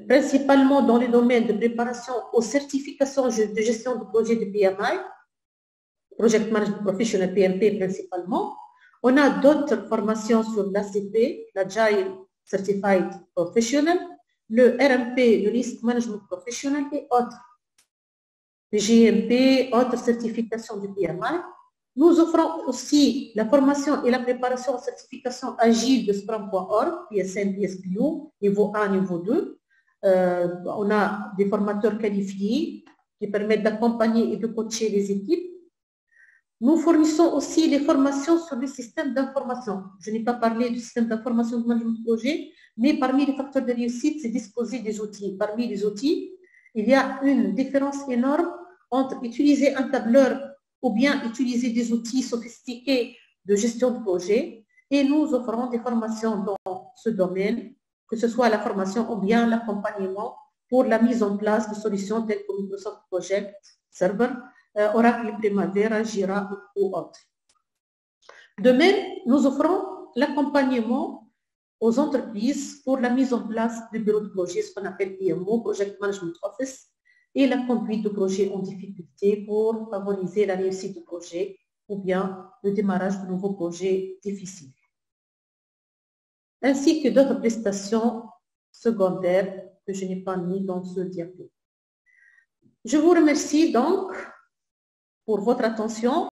principalement dans les domaines de préparation aux certifications de gestion de projet de PMI, Project Management Professional PMP principalement. On a d'autres formations sur l'ACP, l'Agile Certified Professional, le RMP, le Risk Management Professional et autres. Le GMP, autres certifications du PMI. Nous offrons aussi la formation et la préparation aux certifications agiles de Scrum.org, PSM, PSPO, niveau 1, niveau 2. On a des formateurs qualifiés qui permettent d'accompagner et de coacher les équipes. Nous fournissons aussi les formations sur les systèmes d'information. Je n'ai pas parlé du système d'information de management de projet, mais parmi les facteurs de réussite, c'est disposer des outils. Parmi les outils, il y a une différence énorme entre utiliser un tableur ou bien utiliser des outils sophistiqués de gestion de projet. Et nous offrons des formations dans ce domaine, que ce soit la formation ou bien l'accompagnement pour la mise en place de solutions telles que Microsoft Project Server, Oracle Primavera, Jira ou autres. De même, nous offrons l'accompagnement aux entreprises pour la mise en place du bureau de projet, ce qu'on appelle PMO, Project Management Office, et la conduite de projets en difficulté pour favoriser la réussite du projet ou bien le démarrage de nouveaux projets difficiles. Ainsi que d'autres prestations secondaires que je n'ai pas mis dans ce diapo. Je vous remercie donc pour votre attention.